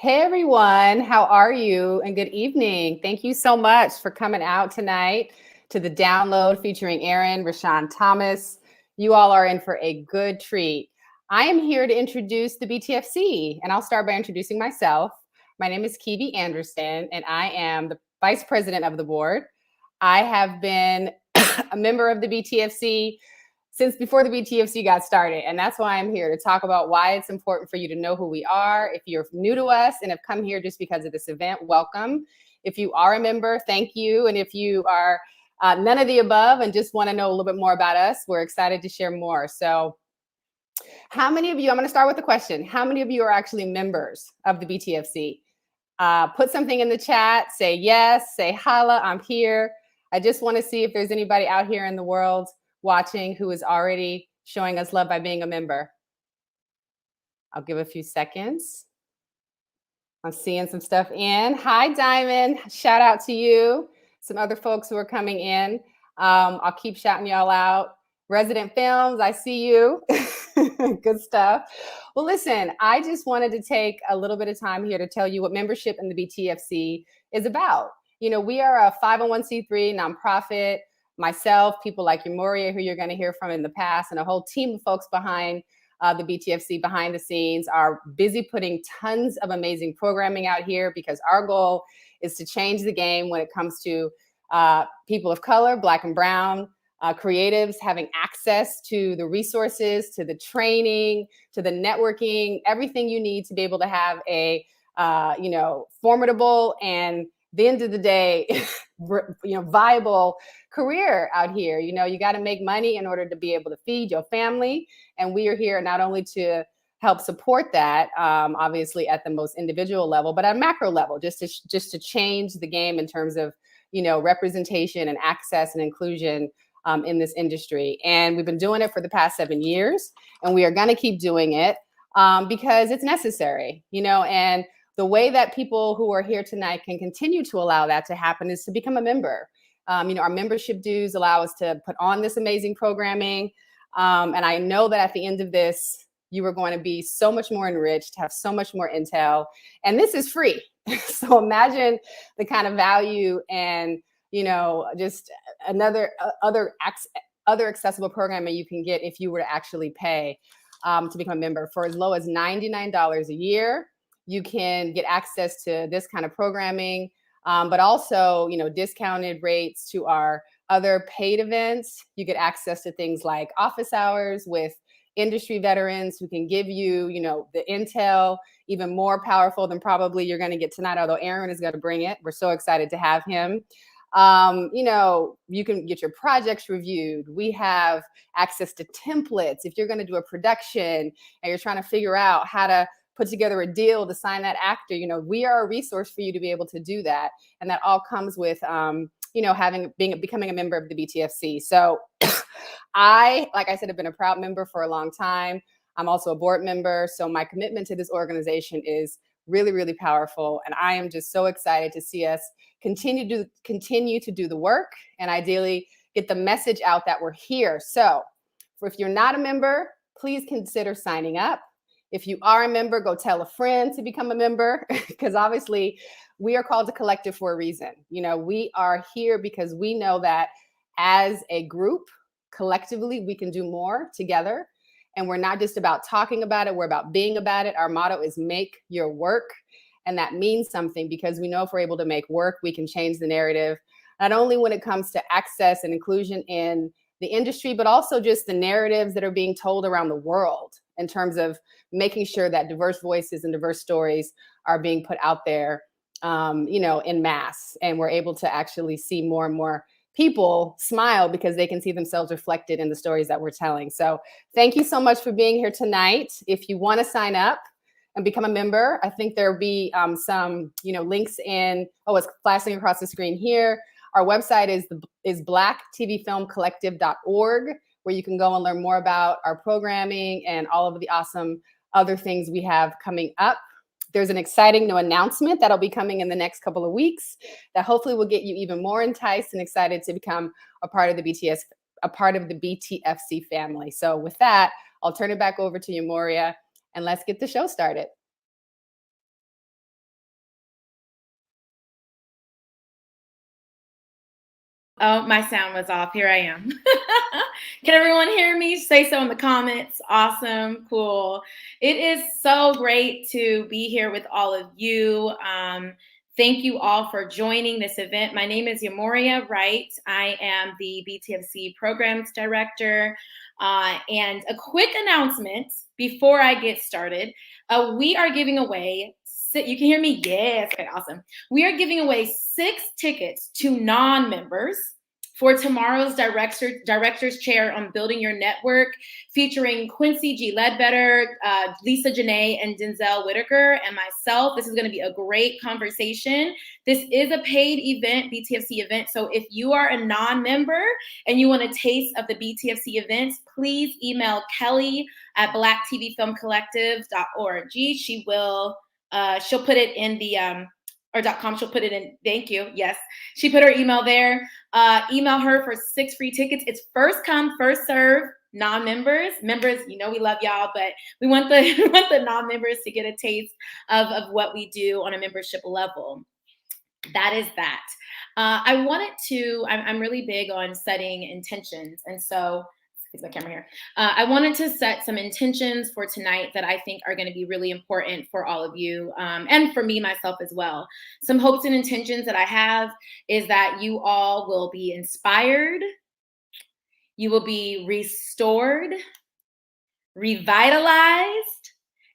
Hey everyone, how are you? And good evening. Thank you so much for coming out tonight to the download featuring Aaron, Rahsaan Thomas. You all are in for a good treat. I am here to introduce the BTFC, and I'll start by introducing myself. My name is Kiwi Anderson, and I am the vice president of the board. I have been a member of the BTFC since before the BTFC got started. And that's why I'm here to talk about why it's important for you to know who we are. If you're new to us and have come here just because of this event, welcome. If you are a member, thank you. And if you are none of the above and just want to know a little bit more about us, we're excited to share more. So how many of you, I'm going to start with the question, how many of you are actually members of the BTFC? Put something in the chat, say yes, say holla, I'm here. I just want to see if there's anybody out here in the world watching who is already showing us love by being a member? I'll give a few seconds. I'm seeing some stuff in. Hi, Diamond. Shout out to you. Some other folks who are coming in. I'll keep shouting y'all out. Resident Films, I see you. Good stuff. Well, listen, I just wanted to take a little bit of time here to tell you what membership in the BTFC is about. You know, we are a 501c3 nonprofit. Myself, people like Moria, who you're going to hear from in the past, and a whole team of folks behind the BTFC behind the scenes are busy putting tons of amazing programming out here, because our goal is to change the game when it comes to people of color, Black and brown, creatives having access to the resources, to the training, to the networking, everything you need to be able to have a formidable and, the end of the day, viable career out here. You got to make money in order to be able to feed your family. And we are here not only to help support that, obviously at the most individual level, but at a macro level, just to change the game in terms of, representation and access and inclusion in this industry. And we've been doing it for the past 7 years, and we are going to keep doing it because it's necessary, and the way that people who are here tonight can continue to allow that to happen is to become a member. Our membership dues allow us to put on this amazing programming. And I know that at the end of this, you are going to be so much more enriched, have so much more intel, and this is free. So imagine the kind of value and, just other accessible programming you can get if you were to actually pay to become a member. For as low as $99 a year, you can get access to this kind of programming, but also, discounted rates to our other paid events. You get access to things like office hours with industry veterans who can give you, the intel, even more powerful than probably you're going to get tonight, although Aaron is going to bring it. We're so excited to have him. You can get your projects reviewed. We have access to templates. If you're going to do a production and you're trying to figure out how to put together a deal to sign that actor, we are a resource for you to be able to do that. And that all comes with, becoming a member of the BTFC. So like I said, have been a proud member for a long time. I'm also a board member. So my commitment to this organization is really, really powerful. And I am just so excited to see us continue to do the work and ideally get the message out that we're here. So if you're not a member, please consider signing up. If you are a member, go tell a friend to become a member, because obviously we are called to collective for a reason. We are here because we know that as a group, collectively, we can do more together. And we're not just about talking about it, we're about being about it. Our motto is make your work. And that means something, because we know if we're able to make work, we can change the narrative, not only when it comes to access and inclusion in the industry, but also just the narratives that are being told around the world in terms of making sure that diverse voices and diverse stories are being put out there, in mass. And we're able to actually see more and more people smile because they can see themselves reflected in the stories that we're telling. So thank you so much for being here tonight. If you want to sign up and become a member, I think there'll be some, links in, it's flashing across the screen here. Our website is blacktvfilmcollective.org, where you can go and learn more about our programming and all of the awesome other things we have coming up. There's an exciting new announcement that'll be coming in the next couple of weeks that hopefully will get you even more enticed and excited to become a part of the BTFC family. So with that, I'll turn it back over to you, Moria, and let's get the show started. Oh, my sound was off. Here I am. Can everyone hear me? Say so in the comments. Awesome. Cool. It is so great to be here with all of you. Thank you all for joining this event. My name is Yamoria Wright. I am the BTFC Programs Director. And a quick announcement before I get started. We are giving away, you can hear me? Yes. Okay, awesome. We are giving away 6 tickets to non-members for tomorrow's director's chair on building your network, featuring Quincy G. Ledbetter, Lisa Janae, and Denzel Whitaker, and myself. This is going to be a great conversation. This is a paid event, BTFC event. So if you are a non-member and you want a taste of the BTFC events, please email Kelly at blacktvfilmcollective.org. She will, she'll put it in the, or .com, she'll put it in, thank you, yes. She put her email there. Email her for 6 free tickets. It's first come, first serve, non-members. Members, you know we love y'all, but we want the, we want the non-members to get a taste of what we do on a membership level. That is that. I wanted to, I'm really big on setting intentions. And so, excuse my camera here. I wanted to set some intentions for tonight that I think are going to be really important for all of you and for me, myself as well. Some hopes and intentions that I have is that you all will be inspired, you will be restored, revitalized,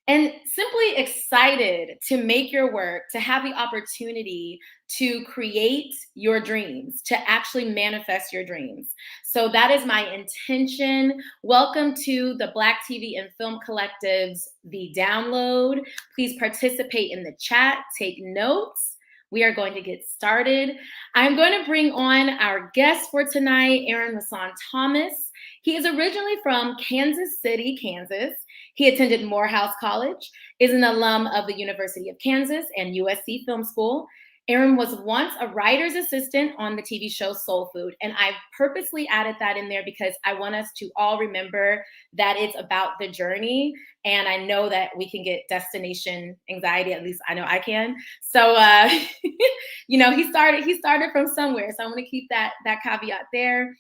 and simply excited to make your work, to have the opportunity to create your dreams, to actually manifest your dreams. So that is my intention. Welcome to the Black TV and Film Collective's The Download. Please participate in the chat, take notes. We are going to get started. I'm going to bring on our guest for tonight, Rahsaan Thomas. He is originally from Kansas City, Kansas. He attended Morehouse College, is an alum of the University of Kansas and USC Film School. Aaron was once a writer's assistant on the TV show Soul Food, and I purposely added that in there because I want us to all remember that it's about the journey, and I know that we can get destination anxiety, at least I know I can. So, you know, he started from somewhere, so I'm gonna keep that caveat there.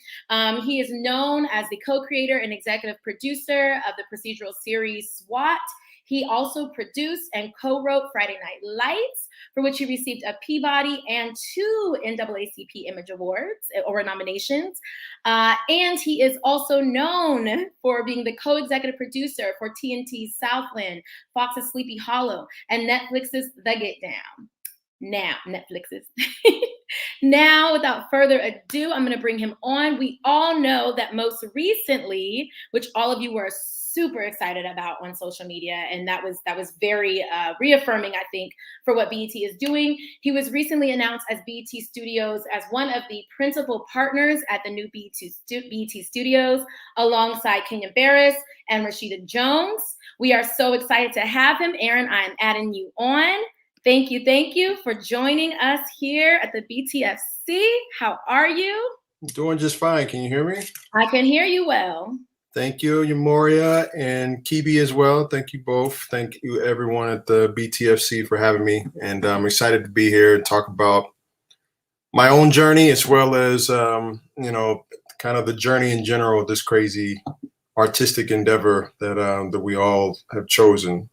He is known as the co-creator and executive producer of the procedural series S.W.A.T. He also produced and co-wrote Friday Night Lights, for which he received a Peabody and 2 NAACP Image Awards or nominations. And he is also known for being the co-executive producer for TNT's Southland, Fox's Sleepy Hollow, and Netflix's The Get Down. Now, Now, without further ado, I'm going to bring him on. We all know that most recently, which all of you were super excited about on social media, and that was very reaffirming, I think, for what BET is doing. He was recently announced as BET Studios as one of the principal partners at the new BET Studios, alongside Kenya Barris and Rashida Jones. We are so excited to have him. Aaron, I am adding you on. Thank you for joining us here at the BTFC. How are you? Doing just fine. Can you hear me? I can hear you well. Thank you, Yamoria and Kibi as well. Thank you both. Thank you, everyone at the BTFC for having me. And I'm excited to be here and talk about my own journey as well as, you know, kind of the journey in general, this crazy artistic endeavor that we all have chosen.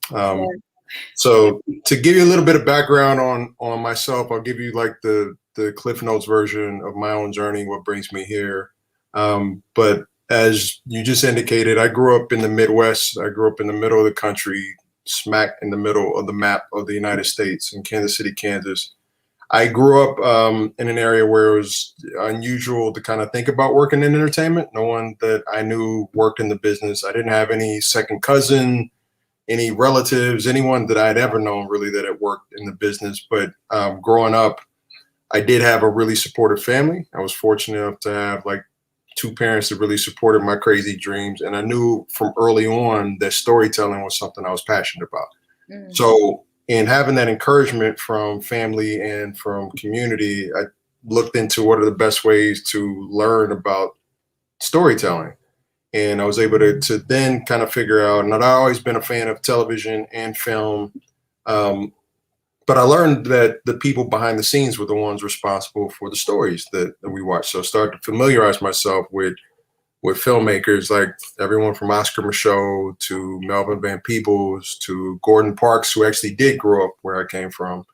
So to give you a little bit of background on myself, I'll give you like the Cliff Notes version of my own journey, what brings me here. But as you just indicated, I grew up in the Midwest. I grew up in the middle of the country, smack in the middle of the map of the United States in Kansas City, Kansas. I grew up in an area where it was unusual to kind of think about working in entertainment. No one that I knew worked in the business. I didn't have any second cousin, any relatives, anyone that I'd ever known really that had worked in the business. But growing up, I did have a really supportive family. I was fortunate enough to have like 2 parents that really supported my crazy dreams. And I knew from early on that storytelling was something I was passionate about. So in having that encouragement from family and from community, I looked into what are the best ways to learn about storytelling. And I was able to then kind of figure out, and I've always been a fan of television and film, but I learned that the people behind the scenes were the ones responsible for the stories that we watch. So I started to familiarize myself with filmmakers like everyone from Oscar Micheaux to Melvin Van Peebles to Gordon Parks, who actually did grow up where I came from,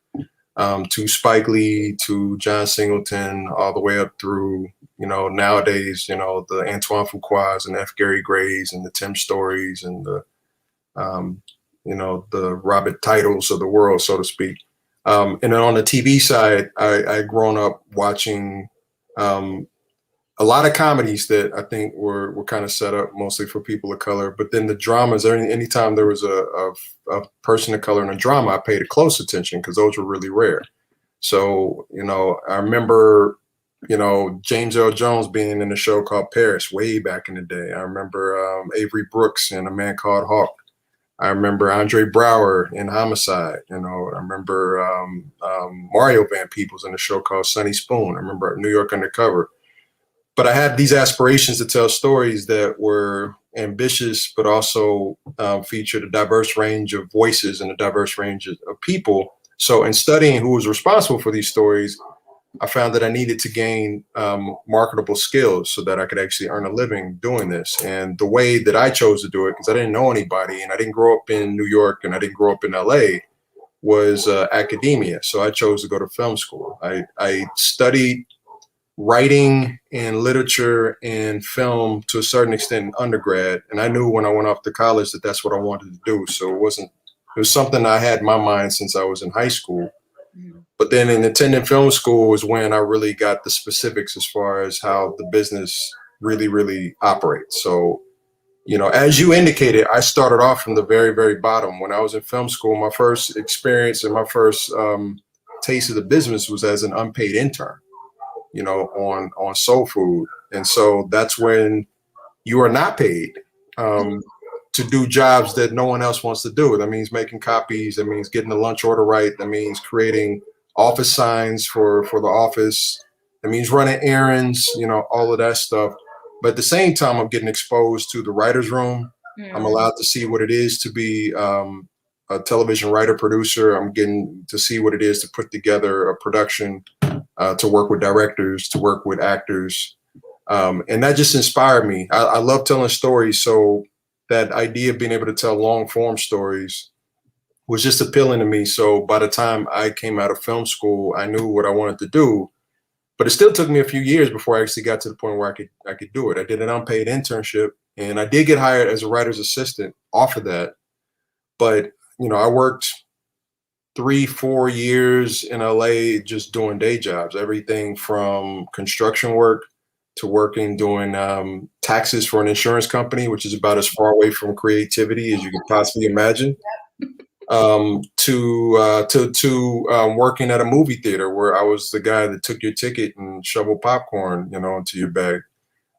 to Spike Lee, to John Singleton, all the way up through, you know, nowadays, you know, the Antoine Fuquas and F. Gary Grays and the Tim Stories and the, you know, the Robert Titles of the world, so to speak. And then on the TV side, I grown up watching a lot of comedies that I think were kind of set up mostly for people of color. But then the dramas, anytime there was a person of color in a drama, I paid close attention because those were really rare. So, you know, I remember, you know, James Earl Jones being in a show called Paris way back in the day. I remember Avery Brooks in A Man Called Hawk. I remember Andre Brower in Homicide. You know, I remember Mario Van Peebles in a show called Sunny Spoon. I remember New York Undercover. But I had these aspirations to tell stories that were ambitious, but also featured a diverse range of voices and a diverse range of people. So in studying who was responsible for these stories, I found that I needed to gain marketable skills so that I could actually earn a living doing this. And the way that I chose to do it, because I didn't know anybody and I didn't grow up in New York and I didn't grow up in LA, was academia. So I chose to go to film school. I studied writing and literature and film to a certain extent in undergrad. And I knew when I went off to college that that's what I wanted to do. So it was something I had in my mind since I was in high school. But then in attending film school was when I really got the specifics as far as how the business really operates. So, you know, as you indicated, I started off from the very bottom. When I was in film school, my first experience and my first taste of the business was as an unpaid intern, you know, on Soul Food. And so that's when you are not paid to do jobs that no one else wants to do. That means making copies. That means getting the lunch order right. That means creating office signs for the office. That means running errands, you know, all of that stuff. But at the same time, I'm getting exposed to the writer's room. I'm allowed to see what it is to be a television writer producer. I'm getting to see what it is to put together a production, to work with directors, to work with actors. And that just inspired me. I love telling stories. So that idea of being able to tell long form stories was just appealing to me. So by the time I came out of film school, I knew what I wanted to do, but it still took me a few years before I actually got to the point where I could do it. I did an unpaid internship and I did get hired as a writer's assistant off of that. But, you know, I worked 3-4 years in LA just doing day jobs, everything from construction work to working doing taxes for an insurance company, which is about as far away from creativity as you can possibly imagine, to working at a movie theater where I was the guy that took your ticket and shoveled popcorn, you know, into your bag.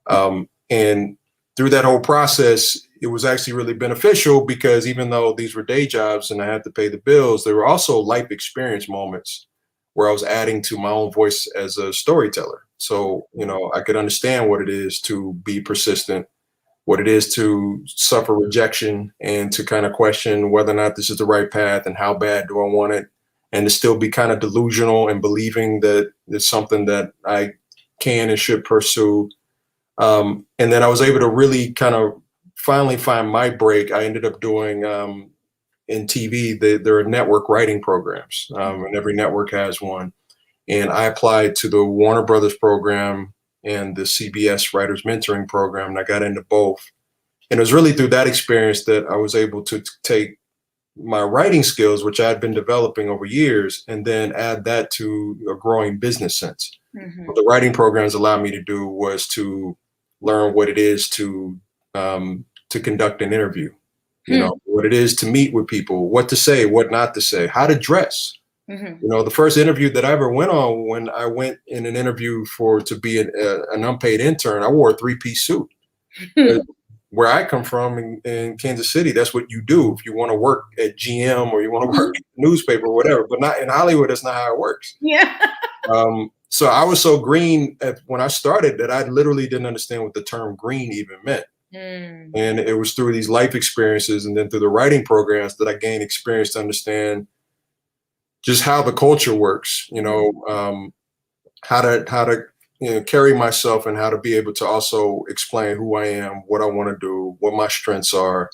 And through that whole process, it was actually really beneficial because even though these were day jobs and I had to pay the bills, there were also life experience moments where I was adding to my own voice as a storyteller. So, you know, I could understand what it is to be persistent, what it is to suffer rejection and to kind of question whether or not this is the right path and how bad do I want it, and to still be kind of delusional and believing that it's something that I can and should pursue. And then I was able to really kind of finally find my break. I ended up doing in TV, there are network writing programs, and every network has one. And I applied to the Warner Brothers program and the CBS Writers Mentoring program, and I got into both. And it was really through that experience that I was able to take my writing skills, which I had been developing over years, and then add that to a growing business sense. What the writing programs allowed me to do was to learn what it is to conduct an interview, you know, what it is to meet with people, what to say, what not to say, how to dress. You know, the first interview that I ever went on, when I went in an interview to be an unpaid intern, I wore a 3-piece suit. Where I come from in Kansas City, that's what you do if you want to work at GM or you want to work at the newspaper or whatever. But not in Hollywood, that's not how it works. Yeah. So I was so green when I started that I literally didn't understand what the term green even meant. And it was through these life experiences and then through the writing programs that I gained experience to understand just how the culture works, you know, how to you know, carry myself and how to be able to also explain who I am, what I want to do, what my strengths are,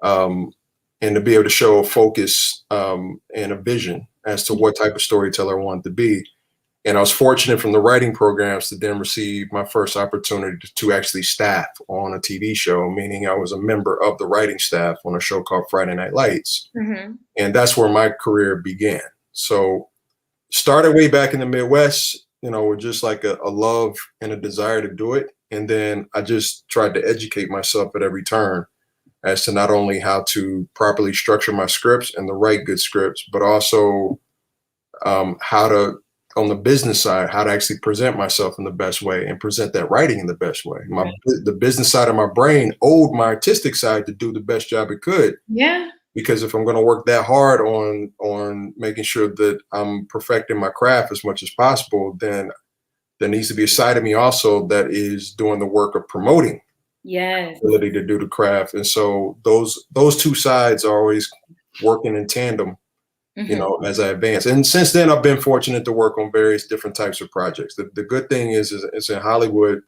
and to be able to show a focus and a vision as to what type of storyteller I wanted to be. And I was fortunate from the writing programs to then receive my first opportunity to actually staff on a TV show, meaning I was a member of the writing staff on a show called Friday Night Lights. And that's where my career began. So started way back in the Midwest, with just like a love and a desire to do it. And then I just tried to educate myself at every turn as to not only how to properly structure my scripts and to write good scripts, but also how to, on the business side, how to actually present myself in the best way and present that writing in the best way. The business side of my brain owed my artistic side to do the best job it could. Yeah. Because if I'm going to work that hard on making sure that I'm perfecting my craft as much as possible, then there needs to be a side of me also that is doing the work of promoting. Yes. Ability to do the craft. And so those two sides are always working in tandem, as I advance. And since then, I've been fortunate to work on various different types of projects. The good thing is in Hollywood,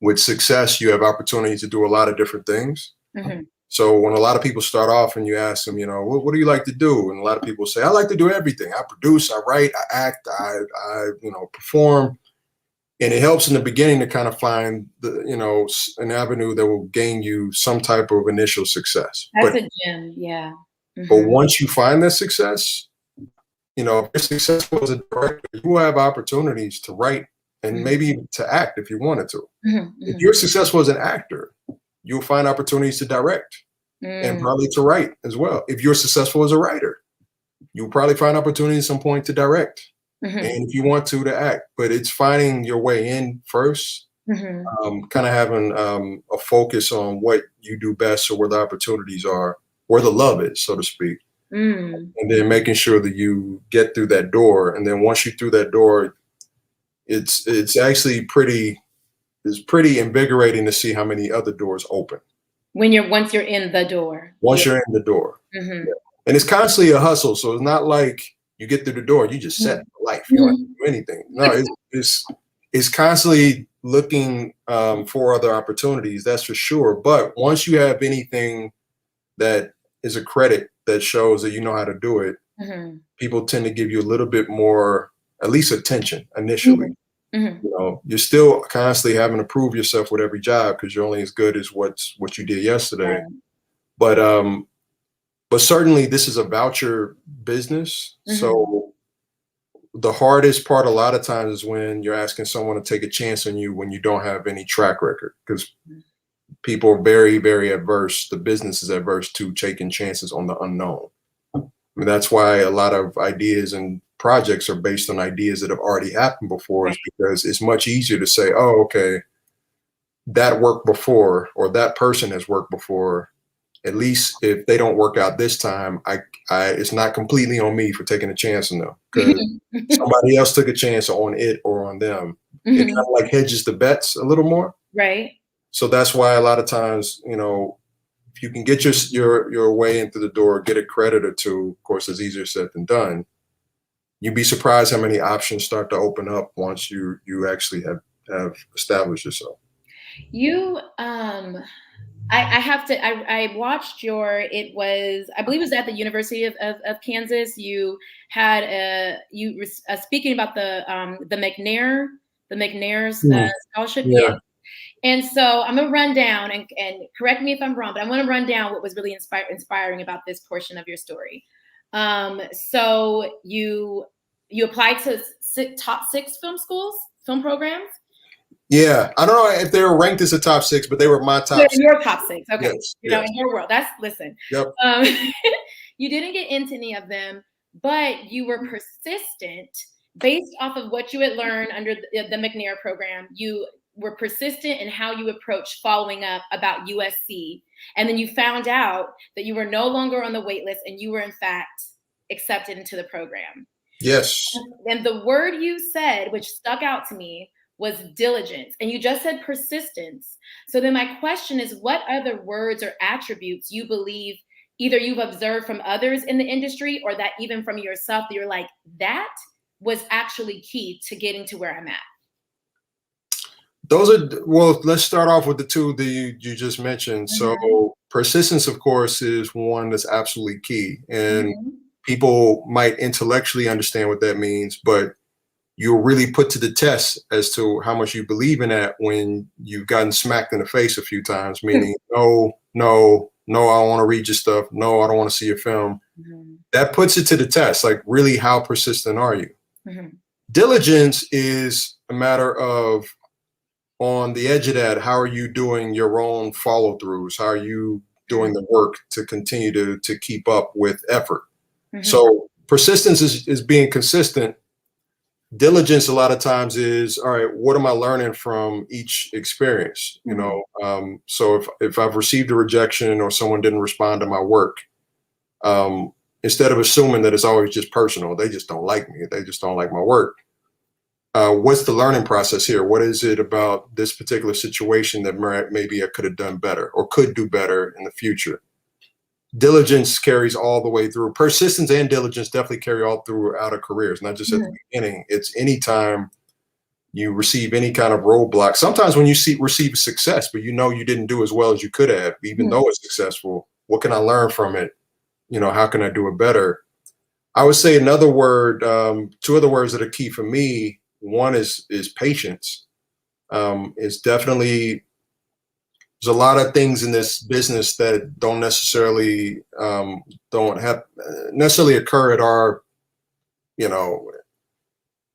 with success, you have opportunities to do a lot of different things. So when a lot of people start off and you ask them, what do you like to do? And a lot of people say, I like to do everything. I produce, I write, I act, I perform. And it helps in the beginning to kind of find an avenue that will gain you some type of initial success. That's a gem, yeah. But once you find that success, if you're successful as a director, you will have opportunities to write and maybe to act if you wanted to. If you're successful as an actor, you'll find opportunities to direct and probably to write as well. If you're successful as a writer, you'll probably find opportunities at some point to direct. And if you want to act, but it's finding your way in first, kind of having a focus on what you do best or where the opportunities are, where the love is, so to speak. And then making sure that you get through that door. And then once you're through that door, it's actually pretty invigorating to see how many other doors open. Once you're in the door. Once you're in the door. Yeah. And it's constantly a hustle. So it's not like you get through the door, you just set for life. You don't have to do anything. No, it's constantly looking for other opportunities, that's for sure. But once you have anything that is a credit that shows that you know how to do it, people tend to give you a little bit more, at least attention initially. You're still constantly having to prove yourself with every job because you're only as good as what you did yesterday. But certainly this is a voucher business. So the hardest part a lot of times is when you're asking someone to take a chance on you when you don't have any track record, because people are very, very adverse. The business is adverse to taking chances on the unknown. I mean, that's why a lot of ideas and projects are based on ideas that have already happened before, is because it's much easier to say, oh, okay, that worked before, or that person has worked before. At least if they don't work out this time, it's not completely on me for taking a chance on them, because somebody else took a chance on it or on them. It kind of like hedges the bets a little more. Right. So that's why a lot of times, if you can get your way into the door, get a credit or two, of course, it's easier said than done. You'd be surprised how many options start to open up once you actually have established yourself. I watched I believe it was at the University of Kansas. You had you were speaking about the McNair's scholarship. Yeah. And so I'm gonna run down and correct me if I'm wrong, but I want to run down what was really inspiring about this portion of your story. So you applied to top 6 film programs. Yeah, I don't know if they were ranked as a top 6, but they were my top 6. Your top 6, okay. Yes, In your world. Listen. Yep. You didn't get into any of them, but you were persistent based off of what you had learned under the McNair program. You were persistent in how you approached following up about USC. And then you found out that you were no longer on the wait list and you were in fact accepted into the program. Yes. And the word you said, which stuck out to me, was diligence. And you just said persistence. So then my question is, what other words or attributes you believe either you've observed from others in the industry or that even from yourself that you're like, that was actually key to getting to where I'm at? Let's start off with the two that you just mentioned. So persistence, of course, is one that's absolutely key. And people might intellectually understand what that means, but you're really put to the test as to how much you believe in that when you've gotten smacked in the face a few times, meaning, no, I don't want to read your stuff. No, I don't want to see your film. That puts it to the test. Like, really, how persistent are you? Diligence is a matter of, on the edge of that, how are you doing your own follow throughs? How are you doing the work to continue to keep up with effort? So persistence is being consistent. Diligence a lot of times is, all right, what am I learning from each experience? You know, so if I've received a rejection or someone didn't respond to my work, instead of assuming that it's always just personal, they just don't like me, they just don't like my work. What's the learning process here? What is it about this particular situation that maybe I could have done better or could do better in the future? Diligence carries all the way through. Persistence and diligence definitely carry all throughout a career. It's not just at the beginning. It's anytime you receive any kind of roadblock. Sometimes when you receive success, but you know you didn't do as well as you could have, even though it's successful, what can I learn from it? You know, how can I do it better? I would say another word, two other words that are key for me. One is patience. It's definitely, there's a lot of things in this business that don't necessarily necessarily occur at our, you know,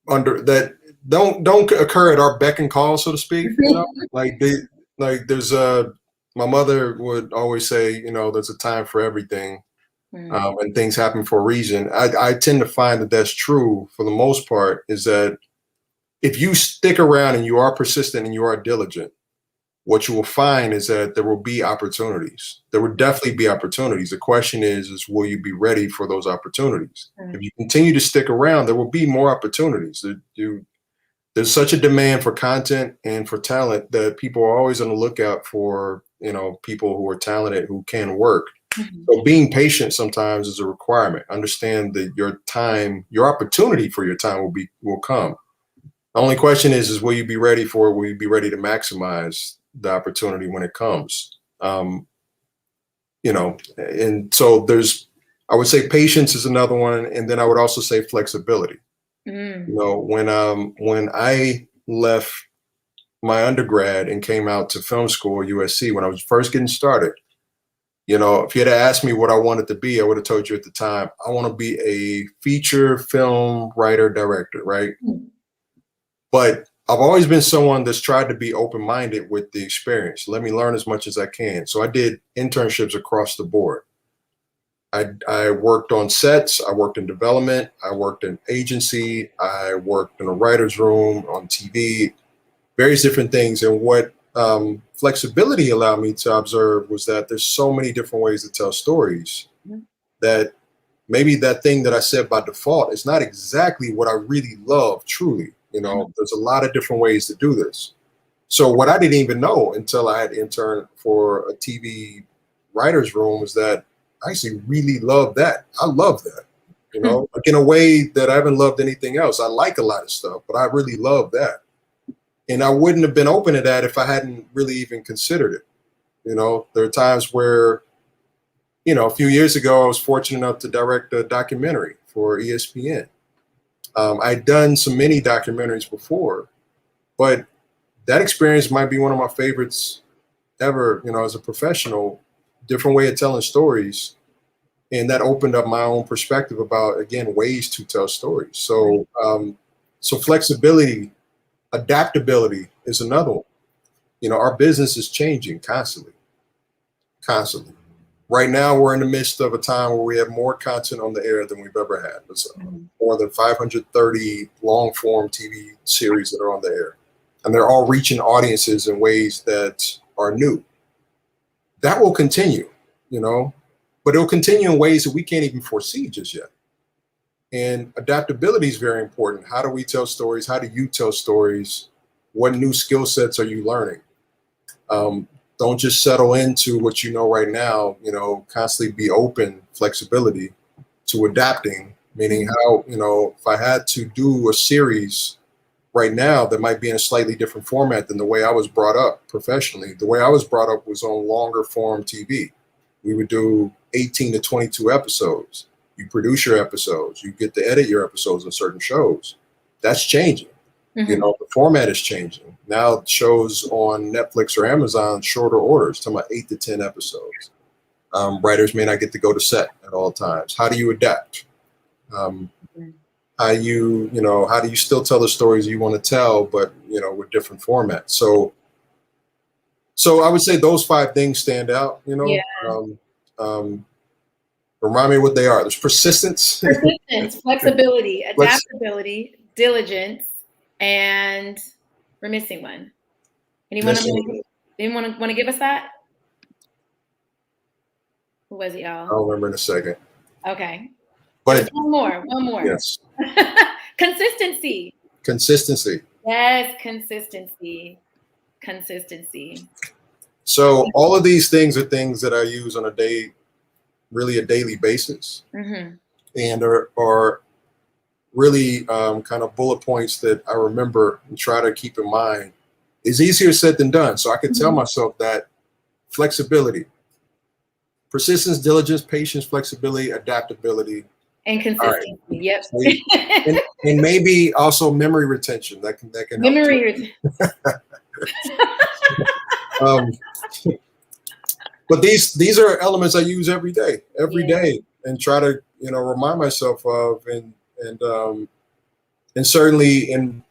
don't occur at our beck and call, so to speak. You know, like there's my mother would always say, you know, there's a time for everything. And things happen for a reason. I tend to find that that's true for the most part, is that if you stick around and you are persistent and you are diligent, what you will find is that there will be opportunities. There will definitely be opportunities. The question is will you be ready for those opportunities? If you continue to stick around, there will be more opportunities. There's such a demand for content and for talent that people are always on the lookout for, you know, people who are talented, who can work. So being patient sometimes is a requirement. Understand that your time, your opportunity for your time will come. The only question is will you be ready for it? Will you be ready to maximize the opportunity when it comes? You know, and so I would say patience is another one. And then I would also say flexibility. You know, when I left my undergrad and came out to film school at USC, when I was first getting started, you know, if you had asked me what I wanted to be, I would have told you at the time, I want to be a feature film writer, director, right? But I've always been someone that's tried to be open-minded with the experience. Let me learn as much as I can. So I did internships across the board. I worked on sets, I worked in development, I worked in agency, I worked in a writer's room, on TV, various different things. And what flexibility allowed me to observe was that there's so many different ways to tell stories that maybe that thing that I said by default is not exactly what I really love truly. You know, there's a lot of different ways to do this. So what I didn't even know until I had interned for a TV writer's room is that I actually really love that. I love that, you know, like in a way that I haven't loved anything else. I like a lot of stuff, but I really love that. And I wouldn't have been open to that if I hadn't really even considered it. You know, there are times where, you know, a few years ago, I was fortunate enough to direct a documentary for ESPN. I'd done some mini documentaries before, but that experience might be one of my favorites ever, you know, as a professional, different way of telling stories. And that opened up my own perspective about, again, ways to tell stories. So, so flexibility, adaptability is another one. You know, our business is changing constantly. Right now, we're in the midst of a time where we have more content on the air than we've ever had. There's more than 530 long-form TV series that are on the air. And they're all reaching audiences in ways that are new. That will continue, you know, but it'll continue in ways that we can't even foresee just yet. And adaptability is very important. How do we tell stories? How do you tell stories? What new skill sets are you learning? Don't just settle into what you know right now, you know, constantly be open, flexibility to adapting, meaning how, you know, if I had to do a series right now that might be in a slightly different format than the way I was brought up professionally. The way I was brought up was on longer form TV. We would do 18 to 22 episodes. You produce your episodes. You get to edit your episodes on certain shows. That's changing. You know, the format is changing. Now shows on Netflix or Amazon, shorter orders, talking about 8 to 10 episodes. Writers may not get to go to set at all times. How do you adapt? how how do you still tell the stories you want to tell, but with different formats. So I would say those 5 things stand out. Remind me what they are. There's persistence, flexibility, adaptability, diligence, and we're missing one. Anyone want to give us that? Who was it, y'all? I'll remember in a second. Okay. But one more. Yes. Consistency. Yes, consistency. So all of these things are things that I use on a daily basis, and are really kind of bullet points that I remember and try to keep in mind. It's easier said than done. So I can tell myself that flexibility, persistence, diligence, patience, flexibility, adaptability, and consistency. Right. Yep. and maybe also memory retention. That can memory retention. But these are elements I use every day, and try to remind myself of, and certainly in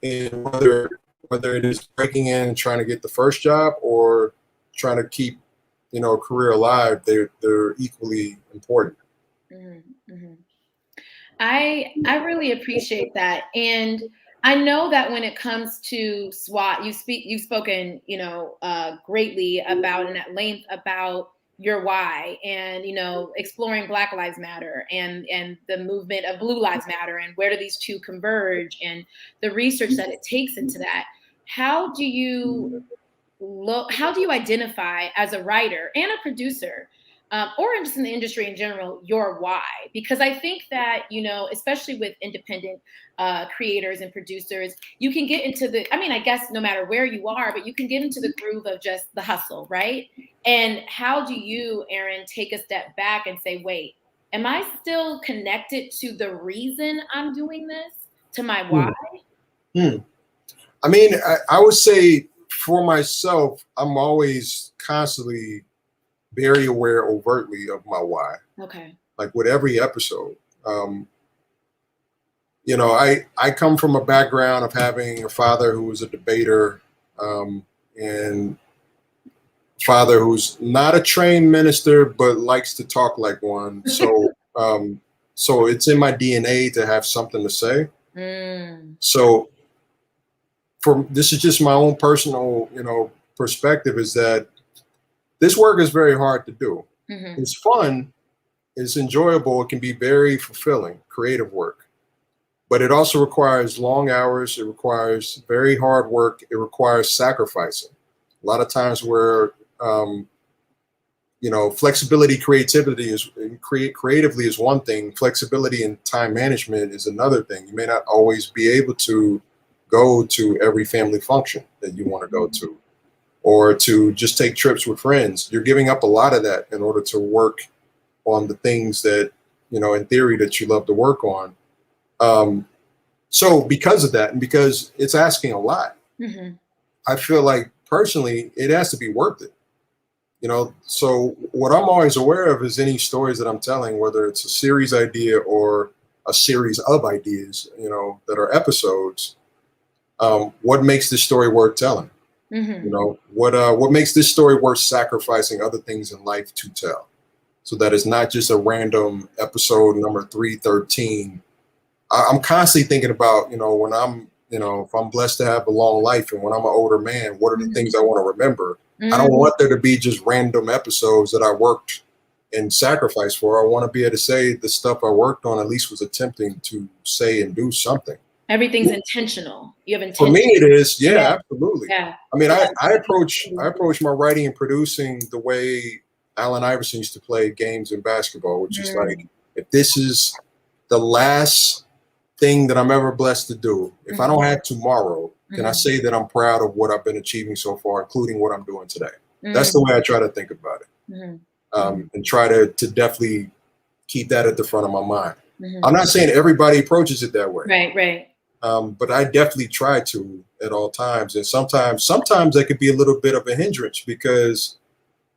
whether it is breaking in and trying to get the first job or trying to keep a career alive, they're equally important. I really appreciate that, and I know that when it comes to SWAT, you've spoken, greatly about and at length about your why, and exploring Black Lives Matter and the movement of Blue Lives Matter, and where do these two converge, and the research that it takes into that. How do you identify as a writer and a producer, or just in the industry in general, your why? Because I think that, especially with independent creators and producers, you can get into I guess no matter where you are, but you can get into the groove of just the hustle, right? And how do you, Aaron, take a step back and say, wait, am I still connected to the reason I'm doing this, to my why? I mean, I would say for myself, I'm always constantly very aware overtly of my why. Okay. Like with every episode. I come from a background of having a father who was a debater, and father who's not a trained minister, but likes to talk like one. So, so it's in my DNA to have something to say. So this is just my own personal, perspective, is that this work is very hard to do. It's fun, it's enjoyable, it can be very fulfilling, creative work. But it also requires long hours, it requires very hard work, it requires sacrificing. A lot of times where, flexibility, creatively is one thing, flexibility and time management is another thing. You may not always be able to go to every family function that you want to go to, or to just take trips with friends. You're giving up a lot of that in order to work on the things that, in theory, that you love to work on. So because of that, and because it's asking a lot, I feel like personally, it has to be worth it. So what I'm always aware of is any stories that I'm telling, whether it's a series idea or a series of ideas, that are episodes, what makes this story worth telling? What makes this story worth sacrificing other things in life to tell, so that it's not just a random episode number 313. I'm constantly thinking about, when I'm, if I'm blessed to have a long life, and when I'm an older man, what are the things I want to remember? I don't want there to be just random episodes that I worked and sacrificed for. I want to be able to say the stuff I worked on at least was attempting to say and do something. Everything's intentional. You have intention. For me, it is. Yeah, absolutely. Yeah. I mean, I approach my writing and producing the way Allen Iverson used to play games in basketball, which is like, if this is the last thing that I'm ever blessed to do, if I don't have tomorrow, can I say that I'm proud of what I've been achieving so far, including what I'm doing today? That's the way I try to think about it, and try to definitely keep that at the front of my mind. I'm not saying everybody approaches it that way. Right. But I definitely try to at all times. And sometimes that could be a little bit of a hindrance, because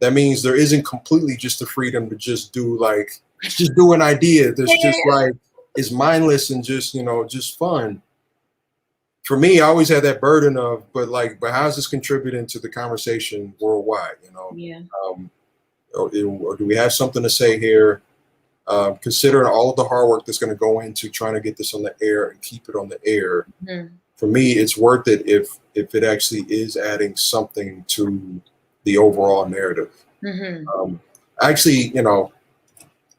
that means there isn't completely just the freedom to just do an idea. There's just like, is mindless and just, just fun. For me, I always had that burden of, but how's this contributing to the conversation worldwide? Yeah. Or do we have something to say here? Considering all of the hard work that's going to go into trying to get this on the air and keep it on the air, for me, it's worth it if it actually is adding something to the overall narrative. Actually,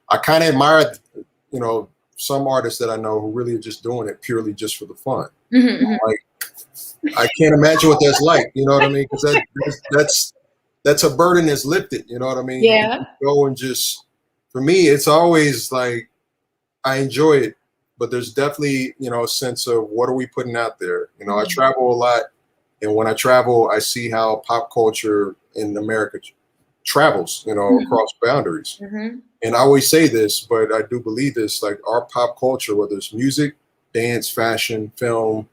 I kind of admire, some artists that I know who really are just doing it purely just for the fun. Like, I can't imagine what that's like. You know what I mean? Because that's a burden that's lifted. You know what I mean? Yeah. Go and just, for me, it's always like, I enjoy it, but there's definitely, a sense of what are we putting out there? I travel a lot, and when I travel, I see how pop culture in America travels, across boundaries. And I always say this, but I do believe this, like our pop culture, whether it's music, dance, fashion, film,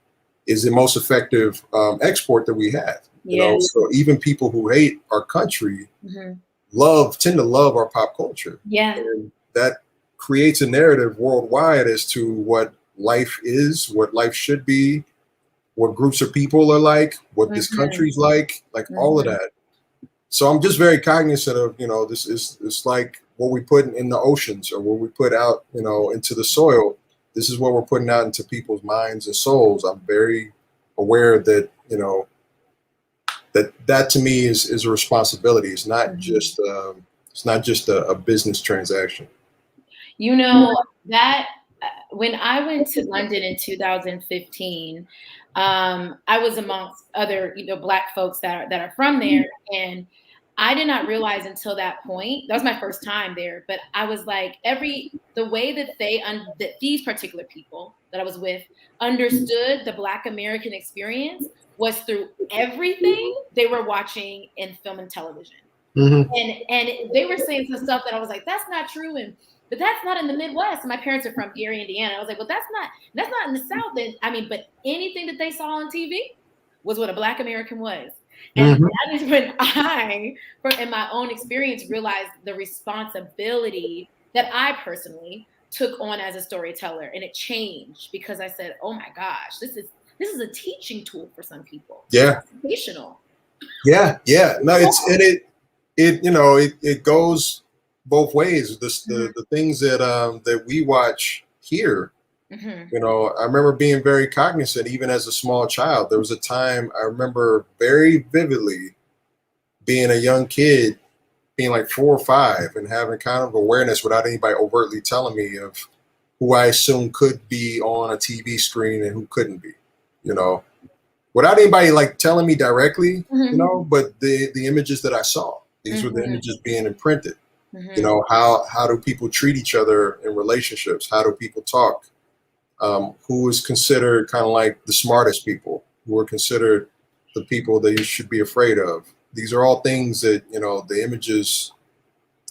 is the most effective export that we have. So even people who hate our country tend to love our pop culture. Yeah. And that creates a narrative worldwide as to what life is, what life should be, what groups of people are like, what this country's like all of that. So I'm just very cognizant of, this is like what we put in the oceans or what we put out, into the soil. This is what we're putting out into people's minds and souls. I'm very aware that, that to me is a responsibility. It's not just a business transaction. That when I went to London in 2015, I was amongst other, Black folks that are from there. And I did not realize until that point, that was my first time there, but I was like, the way that that these particular people that I was with understood the Black American experience was through everything they were watching in film and television. And they were saying some stuff that I was like, that's not true. But that's not in the Midwest. And my parents are from Gary, Indiana. I was like, well, that's not in the South. And but anything that they saw on TV was what a Black American was. And that is when in my own experience, realized the responsibility that I personally took on as a storyteller. And it changed because I said, oh my gosh, this is a teaching tool for some people. Yeah. It's educational. Yeah. No, it goes both ways. The things that we watch here, I remember being very cognizant, even as a small child. There was a time I remember very vividly being a young kid, being like 4 or 5 and having kind of awareness without anybody overtly telling me of who I assume could be on a TV screen and who couldn't be, without anybody like telling me directly, but the images that I saw, these were the images being imprinted. How do people treat each other in relationships? How do people talk? Who is considered kind of like the smartest people? Who are considered the people that you should be afraid of? These are all things that, the images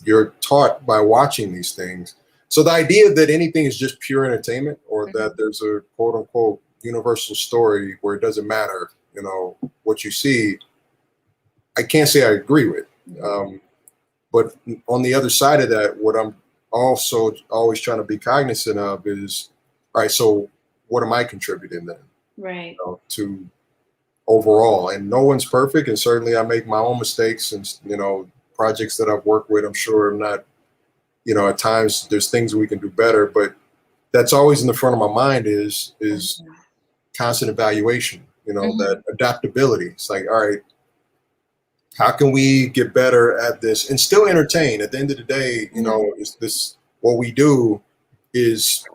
you're taught by watching these things. So the idea that anything is just pure entertainment or that there's a quote unquote universal story where it doesn't matter, what you see, I can't say I agree with. But on the other side of that, what I'm also always trying to be cognizant of is, all right, so what am I contributing then? Right. To overall, and no one's perfect. And certainly I make my own mistakes and, projects that I've worked with, I'm sure I'm not, at times there's things we can do better, but that's always in the front of my mind is constant evaluation, that adaptability. It's like, all right, how can we get better at this and still entertain? At the end of the day, is this what we do is,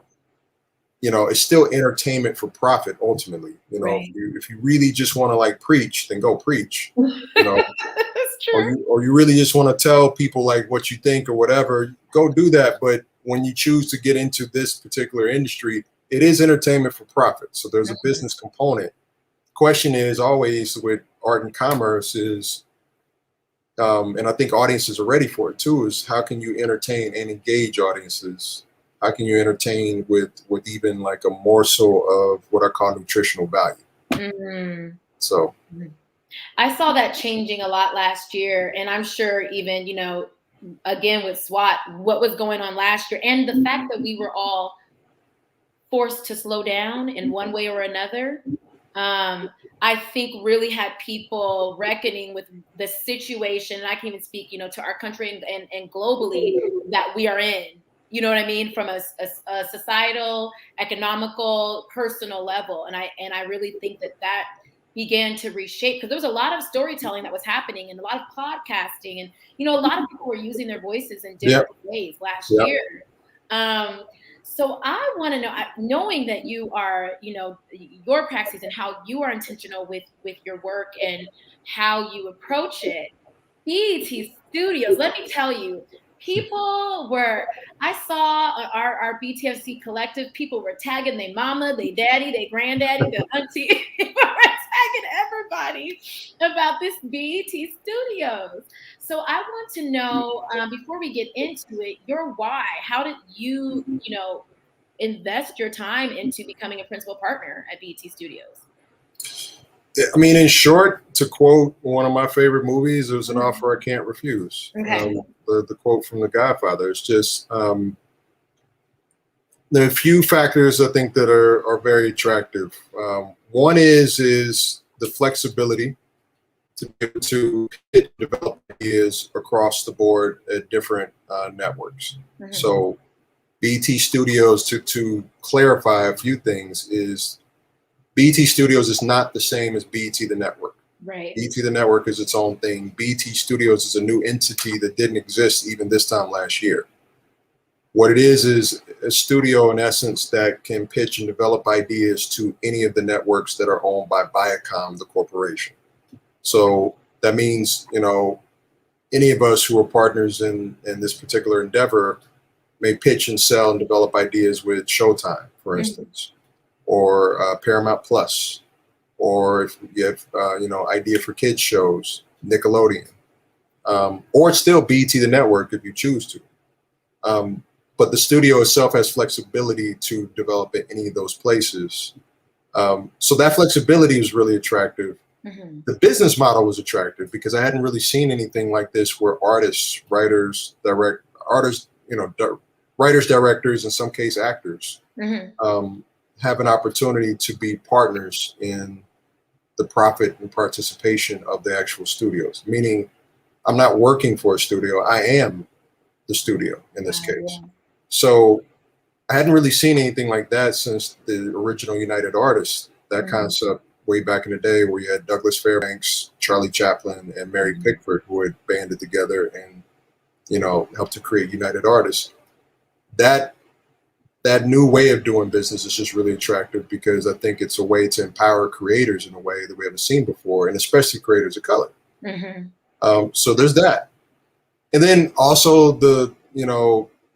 it's still entertainment for profit ultimately. Right. If you really just want to like preach, then go preach. That's true. Or you really just want to tell people like what you think or whatever, go do that. But when you choose to get into this particular industry, it is entertainment for profit. So there's a business component. Question is always with art and commerce is, and I think audiences are ready for it too, is how can you entertain and engage audiences? How can you entertain with even like a morsel of what I call nutritional value? So I saw that changing a lot last year. And I'm sure even, again with S.W.A.T, what was going on last year and the fact that we were all forced to slow down in one way or another, I think really had people reckoning with the situation. And I can even speak, to our country and globally that we are in, you know what I mean? From a societal, economical, personal level. And I really think that began to reshape, because there was a lot of storytelling that was happening and a lot of podcasting, and, a lot of people were using their voices in different ways last year. So I want to know, knowing that you are, your practice and how you are intentional with your work and how you approach it. BET Studios, let me tell you, I saw our BTFC collective, people were tagging their mama, their daddy, their granddaddy, their auntie, they were tagging everybody about this BET Studios. So I want to know, before we get into it, your why. How did you, invest your time into becoming a principal partner at BET Studios? I mean, in short, to quote one of my favorite movies, it was an offer I can't refuse. Okay. The quote from The Godfather. It's just, there are a few factors I think that are very attractive. One is the flexibility to be able to develop ideas across the board at different networks. So BET Studios, to clarify a few things, is BET Studios is not the same as BET the network. Right. BET the network is its own thing. BET Studios is a new entity that didn't exist even this time last year. What it is a studio, in essence, that can pitch and develop ideas to any of the networks that are owned by Viacom, the corporation. So that means, any of us who are partners in this particular endeavor may pitch and sell and develop ideas with Showtime, for instance, or Paramount Plus, or if you have, idea for kids shows, Nickelodeon, or it's still BET the network if you choose to. But the studio itself has flexibility to develop at any of those places. So that flexibility is really attractive. The business model was attractive because I hadn't really seen anything like this where artists, writers, directors, in some case actors, have an opportunity to be partners in the profit and participation of the actual studios. Meaning, I'm not working for a studio, I am the studio in this case. So I hadn't really seen anything like that since the original United Artists, that concept way back in the day where you had Douglas Fairbanks, Charlie Chaplin, and Mary Pickford, who had banded together and, helped to create United Artists. That new way of doing business is just really attractive because I think it's a way to empower creators in a way that we haven't seen before, and especially creators of color. So there's that. And then also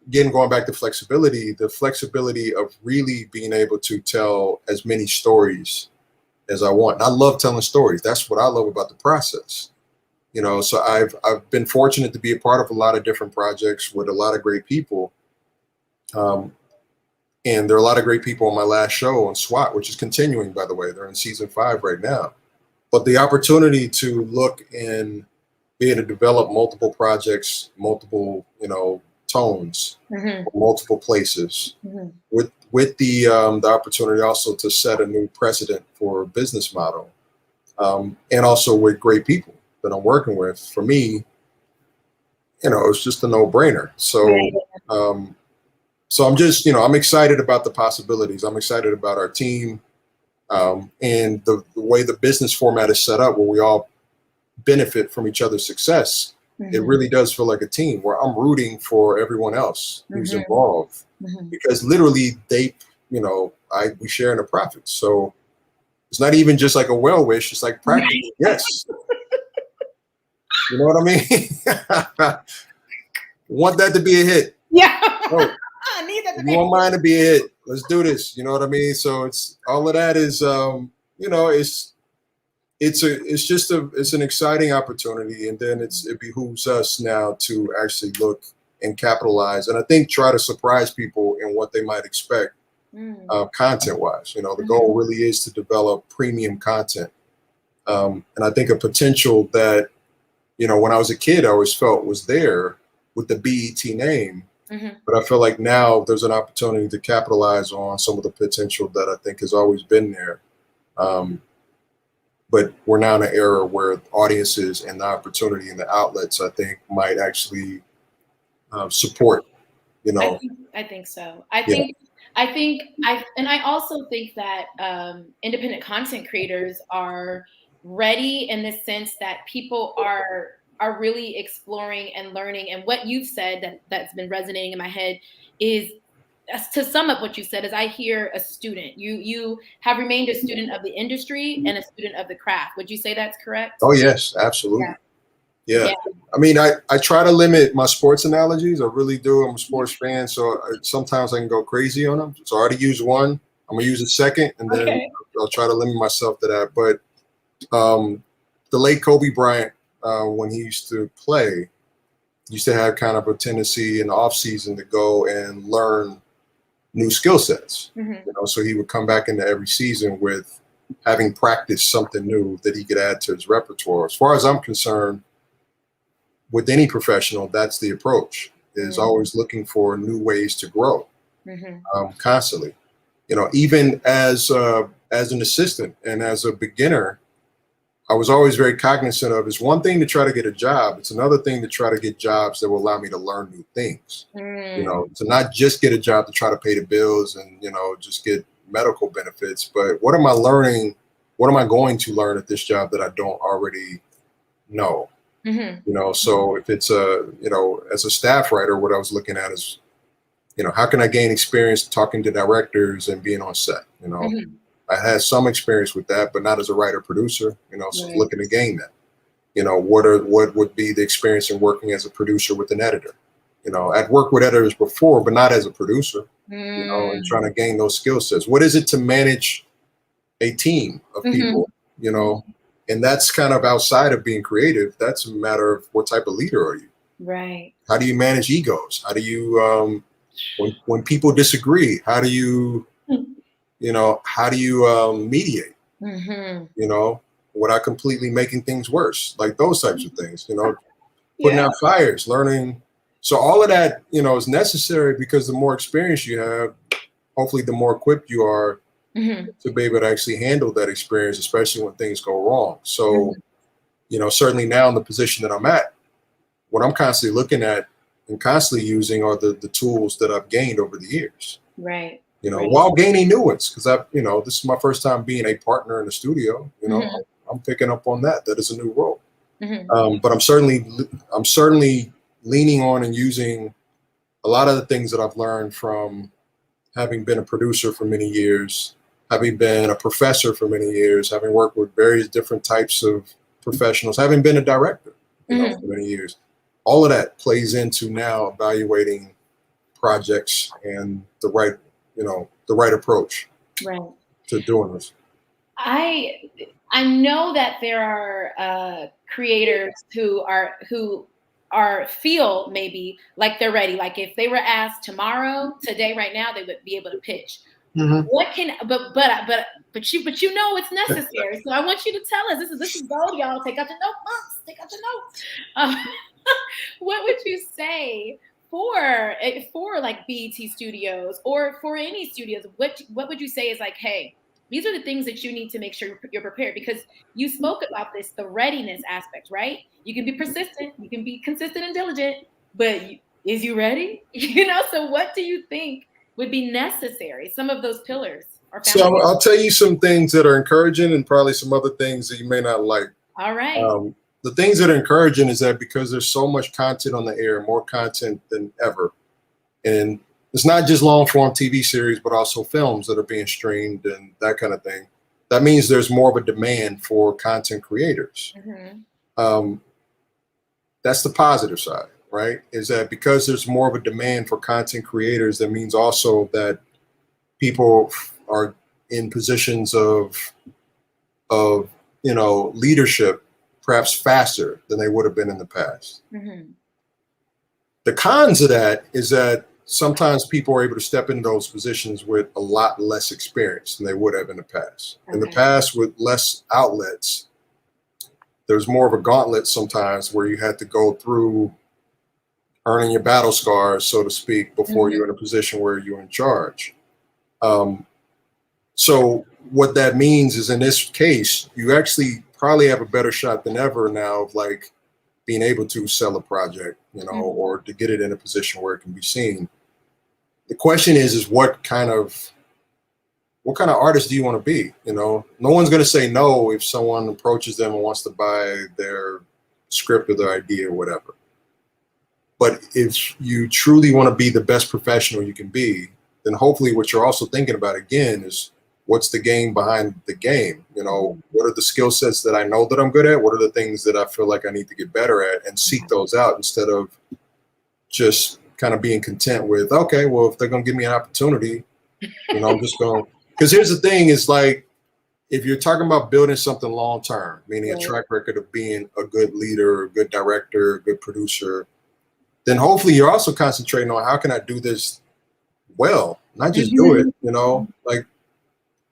again, going back to flexibility, the flexibility of really being able to tell as many stories as I want. And I love telling stories. That's what I love about the process. So I've been fortunate to be a part of a lot of different projects with a lot of great people. And there are a lot of great people on my last show on S.W.A.T, which is continuing, by the way. They're in season 5 right now. But the opportunity to look and be able to develop multiple projects, multiple, tones, multiple places, with the opportunity also to set a new precedent for a business model, and also with great people that I'm working with. For me, it's just a no-brainer. So. So I'm just, I'm excited about the possibilities. I'm excited about our team, and the way the business format is set up, where we all benefit from each other's success. It really does feel like a team where I'm rooting for everyone else who's involved, because literally we share in the profits. So it's not even just like a well wish; it's like practically yes. You know what I mean? Want that to be a hit? Yeah. Oh. I need that. You want mine to be a hit? Let's do this. You know what I mean? So it's all of that is, it's an exciting opportunity, and then it behooves us now to actually look and capitalize, and I think try to surprise people in what they might expect, content-wise. The goal really is to develop premium content, and I think a potential that, when I was a kid, I always felt was there with the BET name. But I feel like now there's an opportunity to capitalize on some of the potential that I think has always been there. But we're now in an era where audiences and the opportunity and the outlets, I think, might actually support, you know. I think so. I also think that independent content creators are ready in the sense that people are really exploring and learning. And what you've said that's been resonating in my head is, to sum up what you said, is I hear a student. You have remained a student of the industry and a student of the craft. Would you say that's correct? Oh yes, absolutely. Yeah. I mean, I try to limit my sports analogies. I really do. I'm a sports fan, so sometimes I can go crazy on them. So I already used one. I'm gonna use a second, and then I'll try to limit myself to that. But the late Kobe Bryant, when he used to play, used to have kind of a tendency in the off season to go and learn new skill sets. You know, so he would come back into every season with having practiced something new that he could add to his repertoire. As far as I'm concerned, with any professional, that's the approach, is always looking for new ways to grow constantly. You know, even as an assistant and as a beginner, I was always very cognizant of, it's one thing to try to get a job. It's another thing to try to get jobs that will allow me to learn new things. You know, to not just get a job to try to pay the bills and, you know, just get medical benefits, but what am I learning? What am I going to learn at this job that I don't already know? You know, so if it's you know, as a staff writer, what I was looking at is, you know, how can I gain experience talking to directors and being on set? You know, I had some experience with that, but not as a writer producer, you know, so looking to gain that. You know, what would be the experience in working as a producer with an editor? You know, I'd worked with editors before, but not as a producer, you know, and trying to gain those skill sets. What is it to manage a team of people, you know? And that's kind of outside of being creative. That's a matter of what type of leader are you? Right. How do you manage egos? How do you, when people disagree, how do you, you know, how do you mediate? You know, without completely making things worse, like those types of things, you know, putting out fires, learning. So all of that, you know, is necessary, because the more experience you have, hopefully the more equipped you are to be able to actually handle that experience, especially when things go wrong. So, you know, certainly now in the position that I'm at, what I'm constantly looking at and constantly using are the tools that I've gained over the years. Right. You know, while gaining new ones, because you know, this is my first time being a partner in the studio. You know, I'm picking up on that. That is a new role. But I'm certainly leaning on and using a lot of the things that I've learned from having been a producer for many years, having been a professor for many years, having worked with various different types of professionals, having been a director, you know, for many years. All of that plays into now evaluating projects and the right, you know, the right approach to doing this. I know that there are creators who feel maybe like they're ready. Like if they were asked tomorrow, today, right now, they would be able to pitch. What can but you know it's necessary. So I want you to tell us, this is gold, y'all. Take out your notebooks. Take out your notes. What would you say for like BET Studios or for any studios? What would you say is like, hey, these are the things that you need to make sure you're prepared? Because you spoke about this, the readiness aspect, right? You can be persistent, you can be consistent and diligent, but is you ready? You know, so what do you think would be necessary? Some of those pillars are found. So I'll tell you some things that are encouraging and probably some other things that you may not like. All right. The things that are encouraging is that because there's so much content on the air, more content than ever. And it's not just long form TV series, but also films that are being streamed and that kind of thing. That means there's more of a demand for content creators. That's the positive side, right? Is that because there's more of a demand for content creators, that means also that people are in positions of you know, leadership perhaps faster than they would have been in the past. The cons of that is that sometimes people are able to step into those positions with a lot less experience than they would have in the past. In the past, with less outlets, there's more of a gauntlet sometimes where you had to go through earning your battle scars, so to speak, before you're in a position where you're in charge. So what that means is, in this case, you actually probably have a better shot than ever now of like being able to sell a project, or to get it in a position where it can be seen. The question is what kind of artist do you want to be? No one's going to say no if someone approaches them and wants to buy their script or their idea or whatever. But if you truly want to be the best professional you can be, then hopefully what you're also thinking about again is, what's the game behind the game? What are the skill sets that I know that I'm good at? What are the things that I feel like I need to get better at, and seek those out instead of just kind of being content with, okay, well, if they're going to give me an opportunity, I'm just going. Because here's the thing, is like, if you're talking about building something long term, meaning a track record of being a good leader, a good director, a good producer, then hopefully you're also concentrating on, how can I do this well, not just do it, like.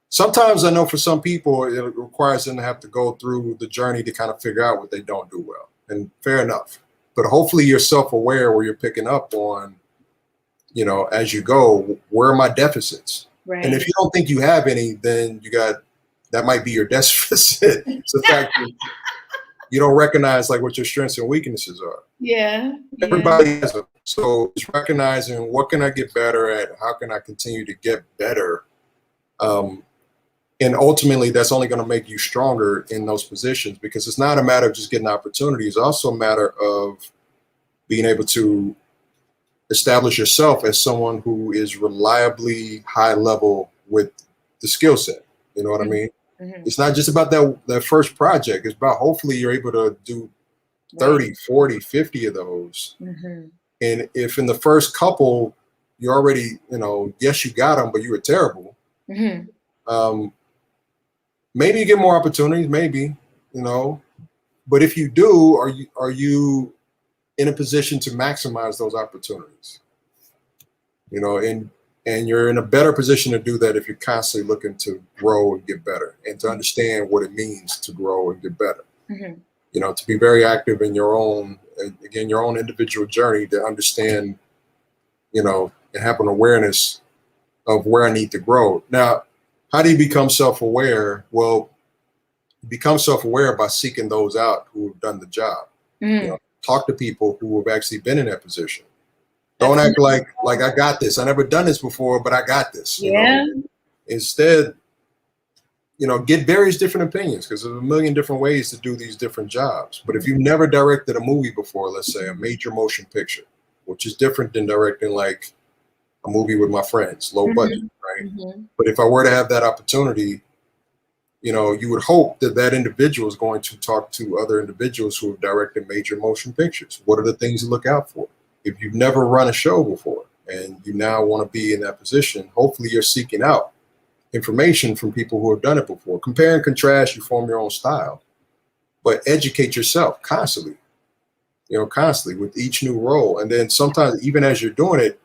Sometimes I know for some people, it requires them to have to go through the journey to kind of figure out what they don't do well. And fair enough. But hopefully you're self-aware where you're picking up on, as you go, where are my deficits? Right. And if you don't think you have any, then that might be your deficit. It's the fact that you don't recognize like what your strengths and weaknesses are. Yeah. Everybody has them. So it's recognizing, what can I get better at? How can I continue to get better? And ultimately, that's only going to make you stronger in those positions, because it's not a matter of just getting opportunities. It's also a matter of being able to establish yourself as someone who is reliably high level with the skill set. You know what I mean? It's not just about that first project. It's about, hopefully you're able to do 30, 40, 50 of those. And if in the first couple, you're already, yes, you got them, but you were terrible. Maybe you get more opportunities, maybe, but if you do, are you in a position to maximize those opportunities? And you're in a better position to do that if you're constantly looking to grow and get better, and to understand what it means to grow and get better. To be very active in your own individual journey, to understand, and have an awareness of where I need to grow. Now, how do you become self-aware? Well, you become self-aware by seeking those out who have done the job. Talk to people who have actually been in that position. Don't act like I got this. I never done this before, but I got this. Instead, get various different opinions, because there's a million different ways to do these different jobs. But if you've never directed a movie before, let's say a major motion picture, which is different than directing like a movie with my friends, low budget, right? But if I were to have that opportunity, you would hope that individual is going to talk to other individuals who have directed major motion pictures. What are the things to look out for? If you've never run a show before and you now want to be in that position, hopefully you're seeking out information from people who have done it before. Compare and contrast, you form your own style, but educate yourself constantly, constantly with each new role. And then sometimes, even as you're doing it,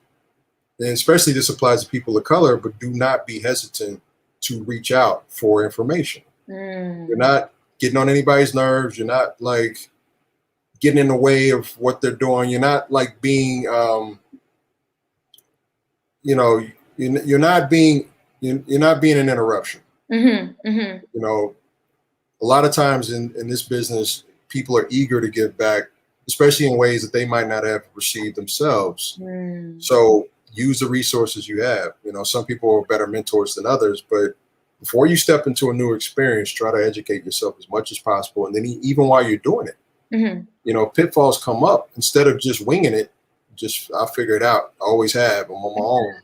and especially this applies to people of color, but do not be hesitant to reach out for information. You're not getting on anybody's nerves. You're not like getting in the way of what they're doing. You're not like being, you're not being an interruption. A lot of times in this business, people are eager to give back, especially in ways that they might not have received themselves. So use the resources you have. Some people are better mentors than others, but before you step into a new experience, try to educate yourself as much as possible. And then even while you're doing it, pitfalls come up. Instead of just winging it, I'll figure it out. I always have. I'm on my own.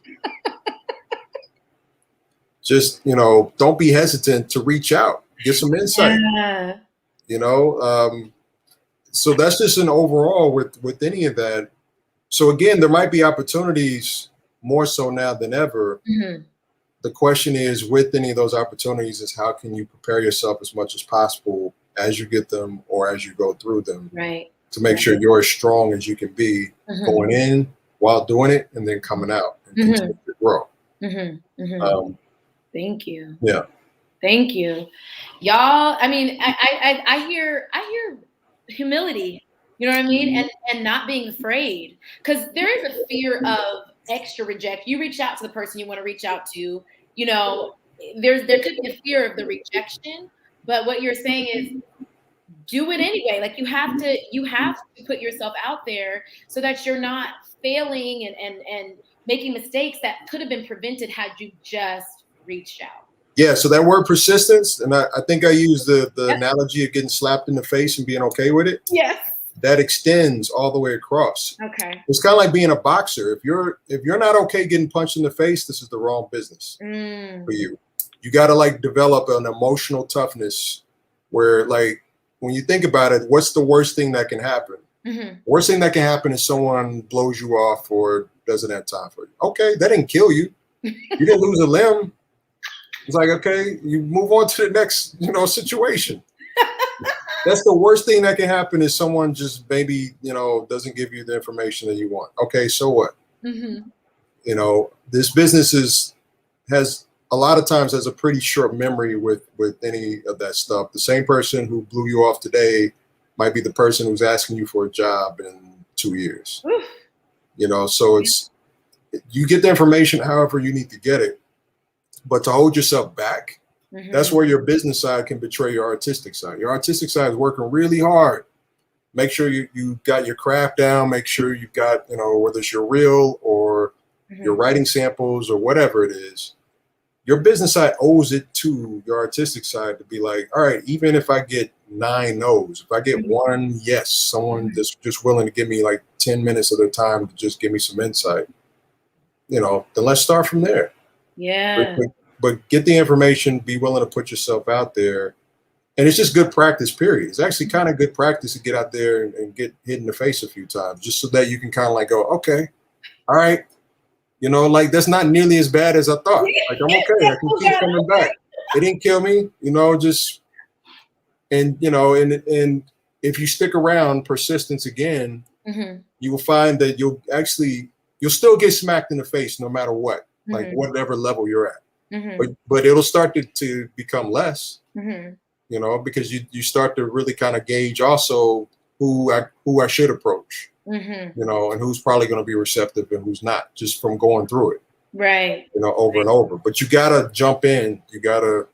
Just, don't be hesitant to reach out, get some insight. So that's just an overall with any of that. So again, there might be opportunities more so now than ever. The question is, with any of those opportunities, is how can you prepare yourself as much as possible as you get them or as you go through them, to make sure you're as strong as you can be going in while doing it, and then coming out and continue to grow. Thank you. Yeah. Thank you, y'all. I mean, I hear humility You know what I mean? And not being afraid, because there is a fear of extra reject. You reach out to the person you want to reach out to. You know, there could be a fear of the rejection, but what you're saying is do it anyway. Like you have to put yourself out there so that you're not failing and making mistakes that could have been prevented had you just reached out. Yeah, so that word persistence, and I think I used the Yep. analogy of getting slapped in the face and being okay with it. Yes. That extends all the way across. Okay. It's kind of like being a boxer. If you're not okay getting punched in the face, this is the wrong business for you. You got to like develop an emotional toughness where, like, when you think about it, what's the worst thing that can happen? Mm-hmm. Worst thing that can happen is someone blows you off or doesn't have time for you. Okay, that didn't kill you. You didn't lose a limb. It's like, okay, you move on to the next, situation. That's the worst thing that can happen is someone just maybe, doesn't give you the information that you want. Okay, so what? Mm-hmm. This business has a lot of times has a pretty short memory with any of that stuff. The same person who blew you off today might be the person who's asking you for a job in 2 years. Oof. So you get the information however you need to get it, but to hold yourself back, that's where your business side can betray your artistic side. Your artistic side is working really hard. Make sure you got your craft down. Make sure you've got, whether it's your reel or your writing samples or whatever it is, your business side owes it to your artistic side to be like, all right, even if I get 9 no's, if I get 1 yes, someone that's just willing to give me like 10 minutes of their time to just give me some insight, then let's start from there. Yeah. But get the information, be willing to put yourself out there. And it's just good practice, period. It's actually kind of good practice to get out there and get hit in the face a few times, just so that you can kind of like go, okay, all right. Like that's not nearly as bad as I thought. Like I'm okay. I can keep coming back. It didn't kill me, and if you stick around, persistence again, you will find that you'll still get smacked in the face no matter what, like whatever level you're at. But it'll start to become less, because you start to really kind of gauge also who I should approach, and who's probably going to be receptive and who's not, just from going through it, right? Over and over. But you gotta jump in. You gotta,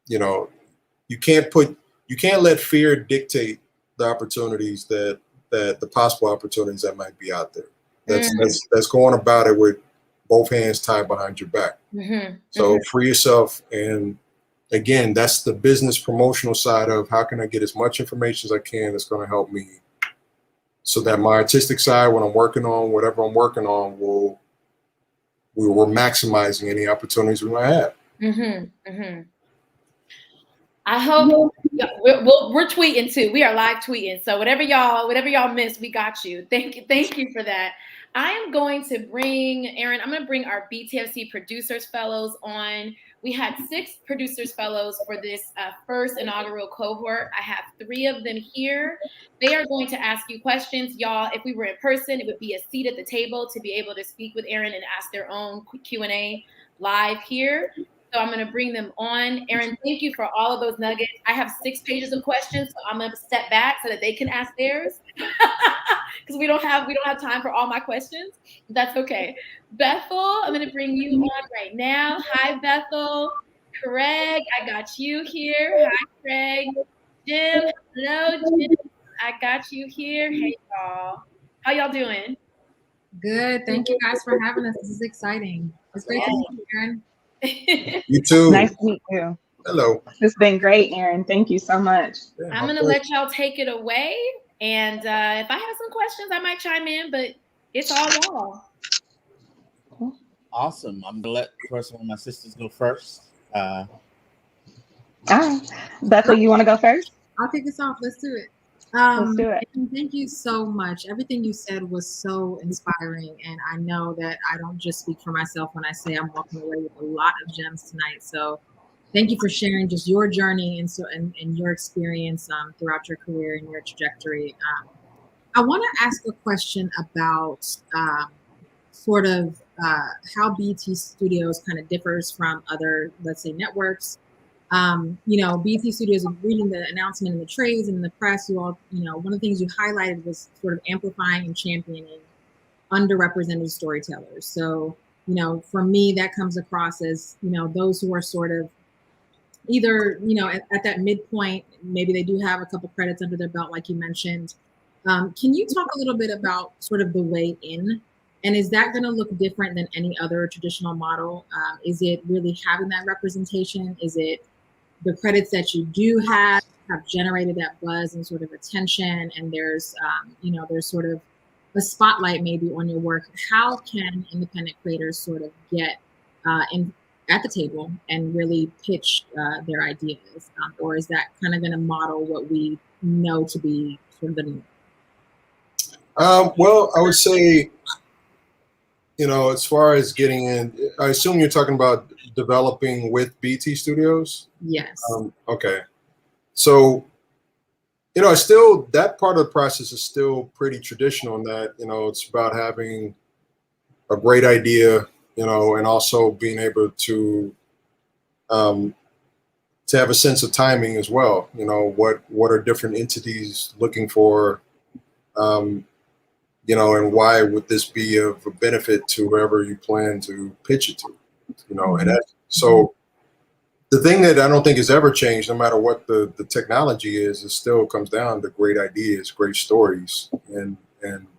you can't let fear dictate the opportunities that the possible opportunities that might be out there. That's going about it with both hands tied behind your back. So free yourself. And again, that's the business promotional side of how can I get as much information as I can that's going to help me, so that my artistic side, when I'm working on whatever I'm working on, we're maximizing any opportunities we might have. I hope we're tweeting too. We are live tweeting. So whatever y'all missed, we got you. Thank you for that. I am going to bring Aaron. I'm going to bring our BTFC Producers Fellows on. We had 6 Producers Fellows for this first inaugural cohort. I have 3 of them here. They are going to ask you questions. Y'all, if we were in person, it would be a seat at the table to be able to speak with Aaron and ask their own Q&A live here. So I'm going to bring them on. Aaron, thank you for all of those nuggets. I have 6 pages of questions, so I'm going to step back so that they can ask theirs, because we don't have time for all my questions. That's okay. Bethel, I'm going to bring you on right now. Hi, Bethel. Craig, I got you here. Hi, Craig. Jim, hello, Jim. I got you here. Hey, y'all. How y'all doing? Good. Thank you guys for having us. This is exciting. It's great to meet you, Aaron. You too. Nice to meet you. Hello. It's been great, Aaron. Thank you so much. Yeah, I'm going to let y'all take it away. And if I have some questions, I might chime in, but it's all y'all. Cool. Awesome. I'm going to let first one of my sisters go first. All right. Bethel, you want to go first? I'll kick us off. Let's do it. Let's do it. Thank you so much. Everything you said was so inspiring, and I know that I don't just speak for myself when I say I'm walking away with a lot of gems tonight. So thank you for sharing just your journey and your experience throughout your career and your trajectory. I want to ask a question about how BT Studios kind of differs from other, let's say, networks. You know, BT Studios, reading the announcement in the trades and in the press, you all, you know, one of the things you highlighted was sort of amplifying and championing underrepresented storytellers. So, you know, for me, that comes across as, you know, those who are sort of either, you know, at that midpoint, maybe they do have a couple credits under their belt, like you mentioned. Can you talk a little bit about sort of the way in? And is that going to look different than any other traditional model? Is it really having that representation? Is it the credits that you do have generated that buzz and sort of attention? And there's, you know, there's sort of a spotlight maybe on your work. How can independent creators sort of get at the table and really pitch their ideas? Or is that kind of going to model what we know to be sort of the norm? Well, I would say, you know, as far as getting in, I assume you're talking about developing with BT Studios? Yes. Okay. So, you know, it's still, that part of the process is still pretty traditional in that, you know, it's about having a great idea, you know, and also being able to have a sense of timing as well. You know, what are different entities looking for, you know, and why would this be of a benefit to whoever you plan to pitch it to, you know, and that's, so the thing that I don't think has ever changed, no matter what the technology is, it still comes down to great ideas, great stories, and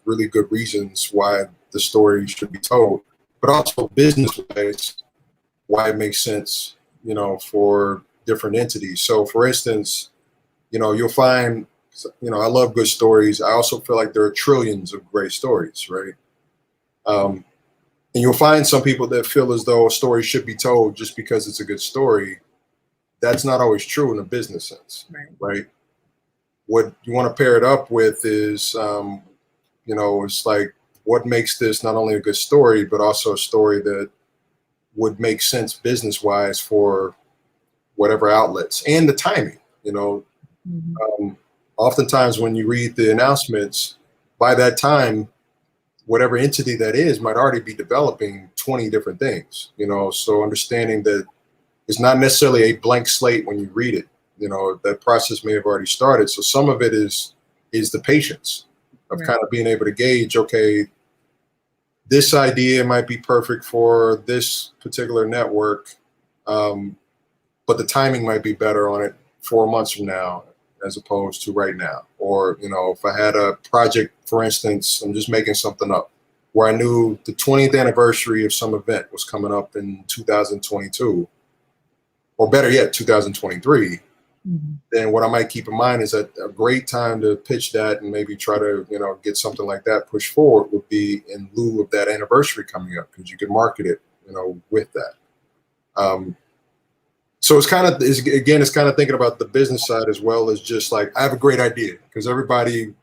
really good reasons why the story should be told, but also business-wise, why it makes sense, you know, for different entities. So for instance, you know, you'll find, you know, I love good stories. I also feel like there are trillions of great stories, right? And you'll find some people that feel as though a story should be told just because it's a good story. That's not always true in a business sense, right? What you want to pair it up with is, you know, it's like, what makes this not only a good story, but also a story that would make sense business-wise for whatever outlets, and the timing, you know. Oftentimes when you read the announcements, by that time, whatever entity that is might already be developing 20 different things, you know, so understanding that it's not necessarily a blank slate when you read it, you know, that process may have already started. So some of it is the patience of kind of being able to gauge, okay, this idea might be perfect for this particular network, but the timing might be better on it 4 months from now as opposed to right now. Or, you know, if I had a project, for instance, I'm just making something up, where I knew the 20th anniversary of some event was coming up in 2022, or better yet, 2023, then what I might keep in mind is that a great time to pitch that and maybe try to, you know, get something like that pushed forward would be in lieu of that anniversary coming up, because you can market it, you know, with that. So it's kind of, it's kind of thinking about the business side as well as just like, I have a great idea, because everybody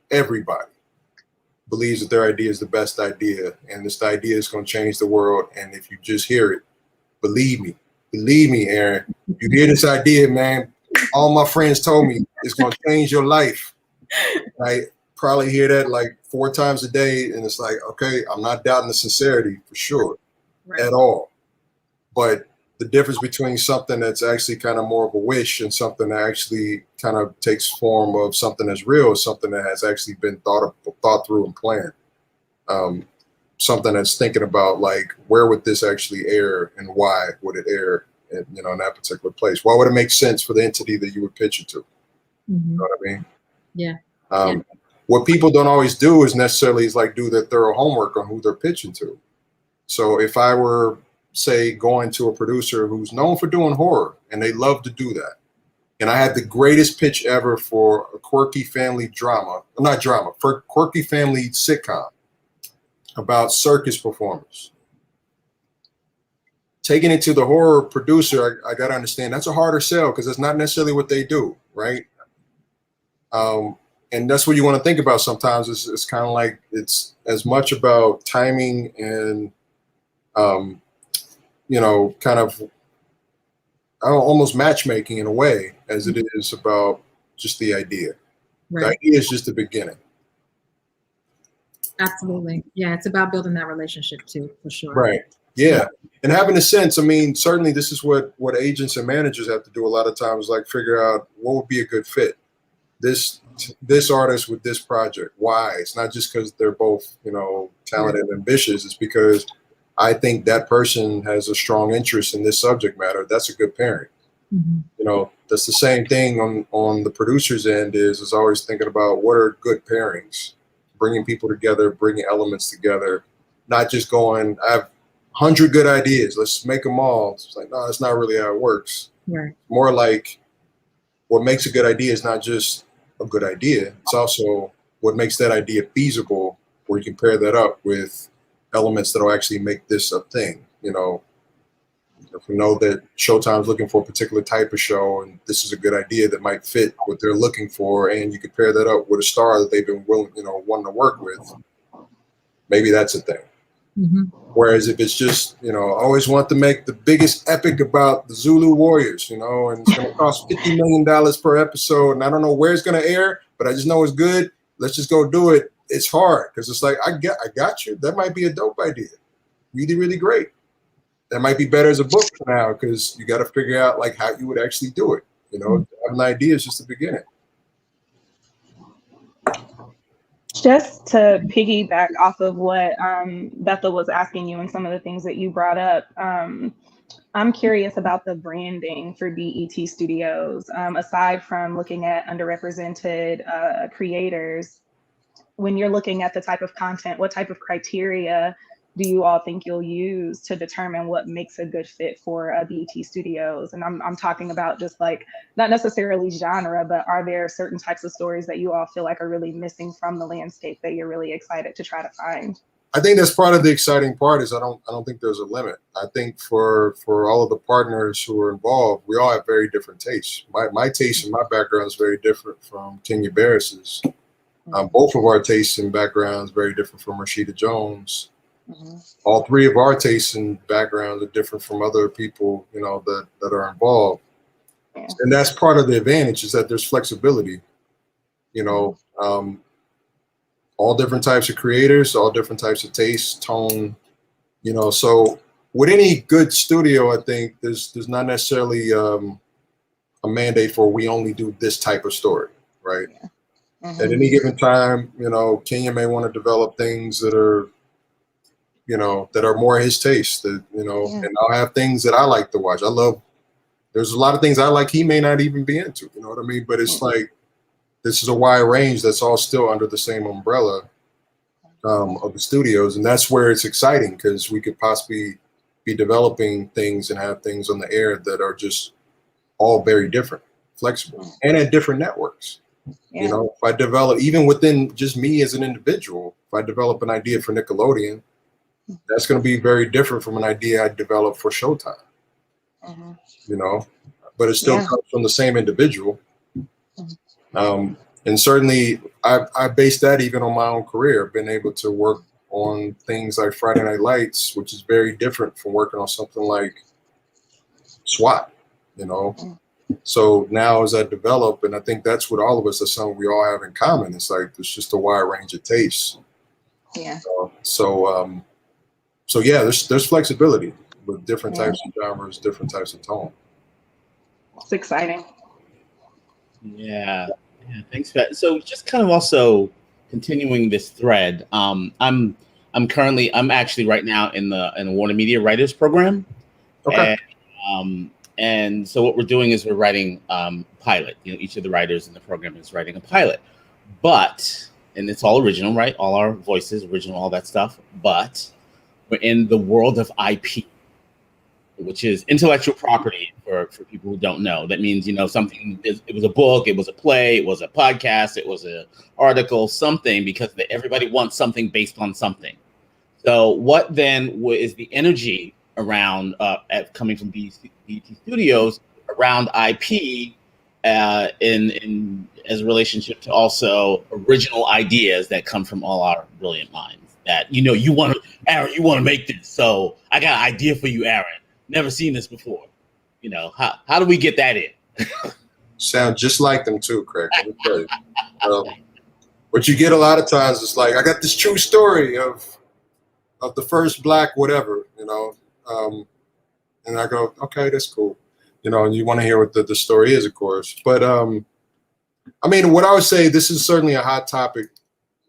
believes that their idea is the best idea, and this idea is going to change the world. And if you just hear it, believe me, Aaron, you hear this idea, man, all my friends told me it's going to change your life. I probably hear that like 4 times a day, and it's like, okay, I'm not doubting the sincerity for sure at all. But the difference between something that's actually kind of more of a wish and something that actually kind of takes form of something that's real is something that has actually been thought through and planned. Something that's thinking about, like, where would this actually air and why would it air in, you know, in that particular place? Why would it make sense for the entity that you would pitch it to? You know what I mean? Yeah. What people don't always do is necessarily do their thorough homework on who they're pitching to. So if I were, say, going to a producer who's known for doing horror, and they love to do that, and I had the greatest pitch ever for a quirky family quirky family sitcom about circus performers. Taking it to the horror producer, I got to understand that's a harder sell, because that's not necessarily what they do, right? And that's what you want to think about sometimes. It's kind of like, it's as much about timing and, you know, kind of almost matchmaking in a way as it is about just the idea. The idea is just the beginning. Absolutely. Yeah, it's about building that relationship too, for sure. Right. Yeah. And having a sense, I mean, certainly this is what agents and managers have to do a lot of times, like figure out what would be a good fit. This artist with this project. Why? It's not just because they're both, you know, talented and ambitious. It's because I think that person has a strong interest in this subject matter. That's a good pairing. Mm-hmm. You know, that's the same thing on the producer's end is always thinking about what are good pairings, bringing people together, bringing elements together, not just going, I have 100 good ideas, let's make them all. It's like, no, that's not really how it works. Right. More like what makes a good idea is not just a good idea. It's also what makes that idea feasible, where you can pair that up with elements that will actually make this a thing. You know, if we know that Showtime's looking for a particular type of show and this is a good idea that might fit what they're looking for, and you can pair that up with a star that they've been wanting to work with, maybe that's a thing. Mm-hmm. Whereas if it's just, I always want to make the biggest epic about the Zulu warriors, and it's going to cost $50 million per episode, and I don't know where it's going to air, but I just know it's good. Let's just go do it. It's hard because it's like, I got you. That might be a dope idea. Really, really great. That might be better as a book for now because you got to figure out like how you would actually do it. Having an idea is just the beginning. Just to piggyback off of what Bethel was asking you and some of the things that you brought up, I'm curious about the branding for BET Studios. Aside from looking at underrepresented creators, when you're looking at the type of content, what type of criteria do you all think you'll use to determine what makes a good fit for BET Studios? And I'm talking about just like, not necessarily genre, but are there certain types of stories that you all feel like are really missing from the landscape that you're really excited to try to find? I think that's part of the exciting part is I don't think there's a limit. I think for all of the partners who are involved, we all have very different tastes. My taste and my background is very different from Kenya Barris's. Both of our tastes and backgrounds very different from Rashida Jones. Mm-hmm. All three of our tastes and backgrounds are different from other people, that are involved. Yeah. And that's part of the advantage is that there's flexibility, all different types of creators, all different types of tastes, tone, so with any good studio, I think there's not necessarily a mandate for we only do this type of story, right? Yeah. Mm-hmm. At any given time, Kenya may want to develop things that are that are more his taste, and I'll have things that I like to watch. There's a lot of things I like he may not even be into, you know what I mean? But it's like, this is a wide range that's all still under the same umbrella of the studios. And that's where it's exciting because we could possibly be developing things and have things on the air that are just all very different, flexible, and at different networks. Yeah. If I develop, even within just me as an individual, if I develop an idea for Nickelodeon, that's going to be very different from an idea I developed for Showtime. Mm-hmm. But it still comes from the same individual. And certainly I based that even on my own career. I've been able to work on things like Friday Night Lights, which is very different from working on something like SWAT, So now as I develop, and I think that's what all of us, that's something we all have in common. It's like, there's just a wide range of tastes. Yeah. So yeah, there's flexibility with different types of genres, different types of tone. It's exciting. Yeah. Thanks for that. So just kind of also continuing this thread, I'm actually right now in the Warner Media Writers Program. Okay. And so what we're doing is we're writing pilot. Each of the writers in the program is writing a pilot, and it's all original, right? All our voices, original, all that stuff. But we're in the world of IP, which is intellectual property for people who don't know. That means, something, it was a book, it was a play, it was a podcast, it was an article, something, because everybody wants something based on something. So what then is the energy around coming from BET Studios around IP in as a relationship to also original ideas that come from all our brilliant minds? That, Aaron, you want to make this. So I got an idea for you, Aaron. Never seen this before. How do we get that in? Sound just like them too, Craig. Let me tell you. What you get a lot of times is like, I got this true story of the first Black whatever, And I go, okay, that's cool. You know, and you want to hear what the story is, of course. But I mean, what I would say, this is certainly a hot topic,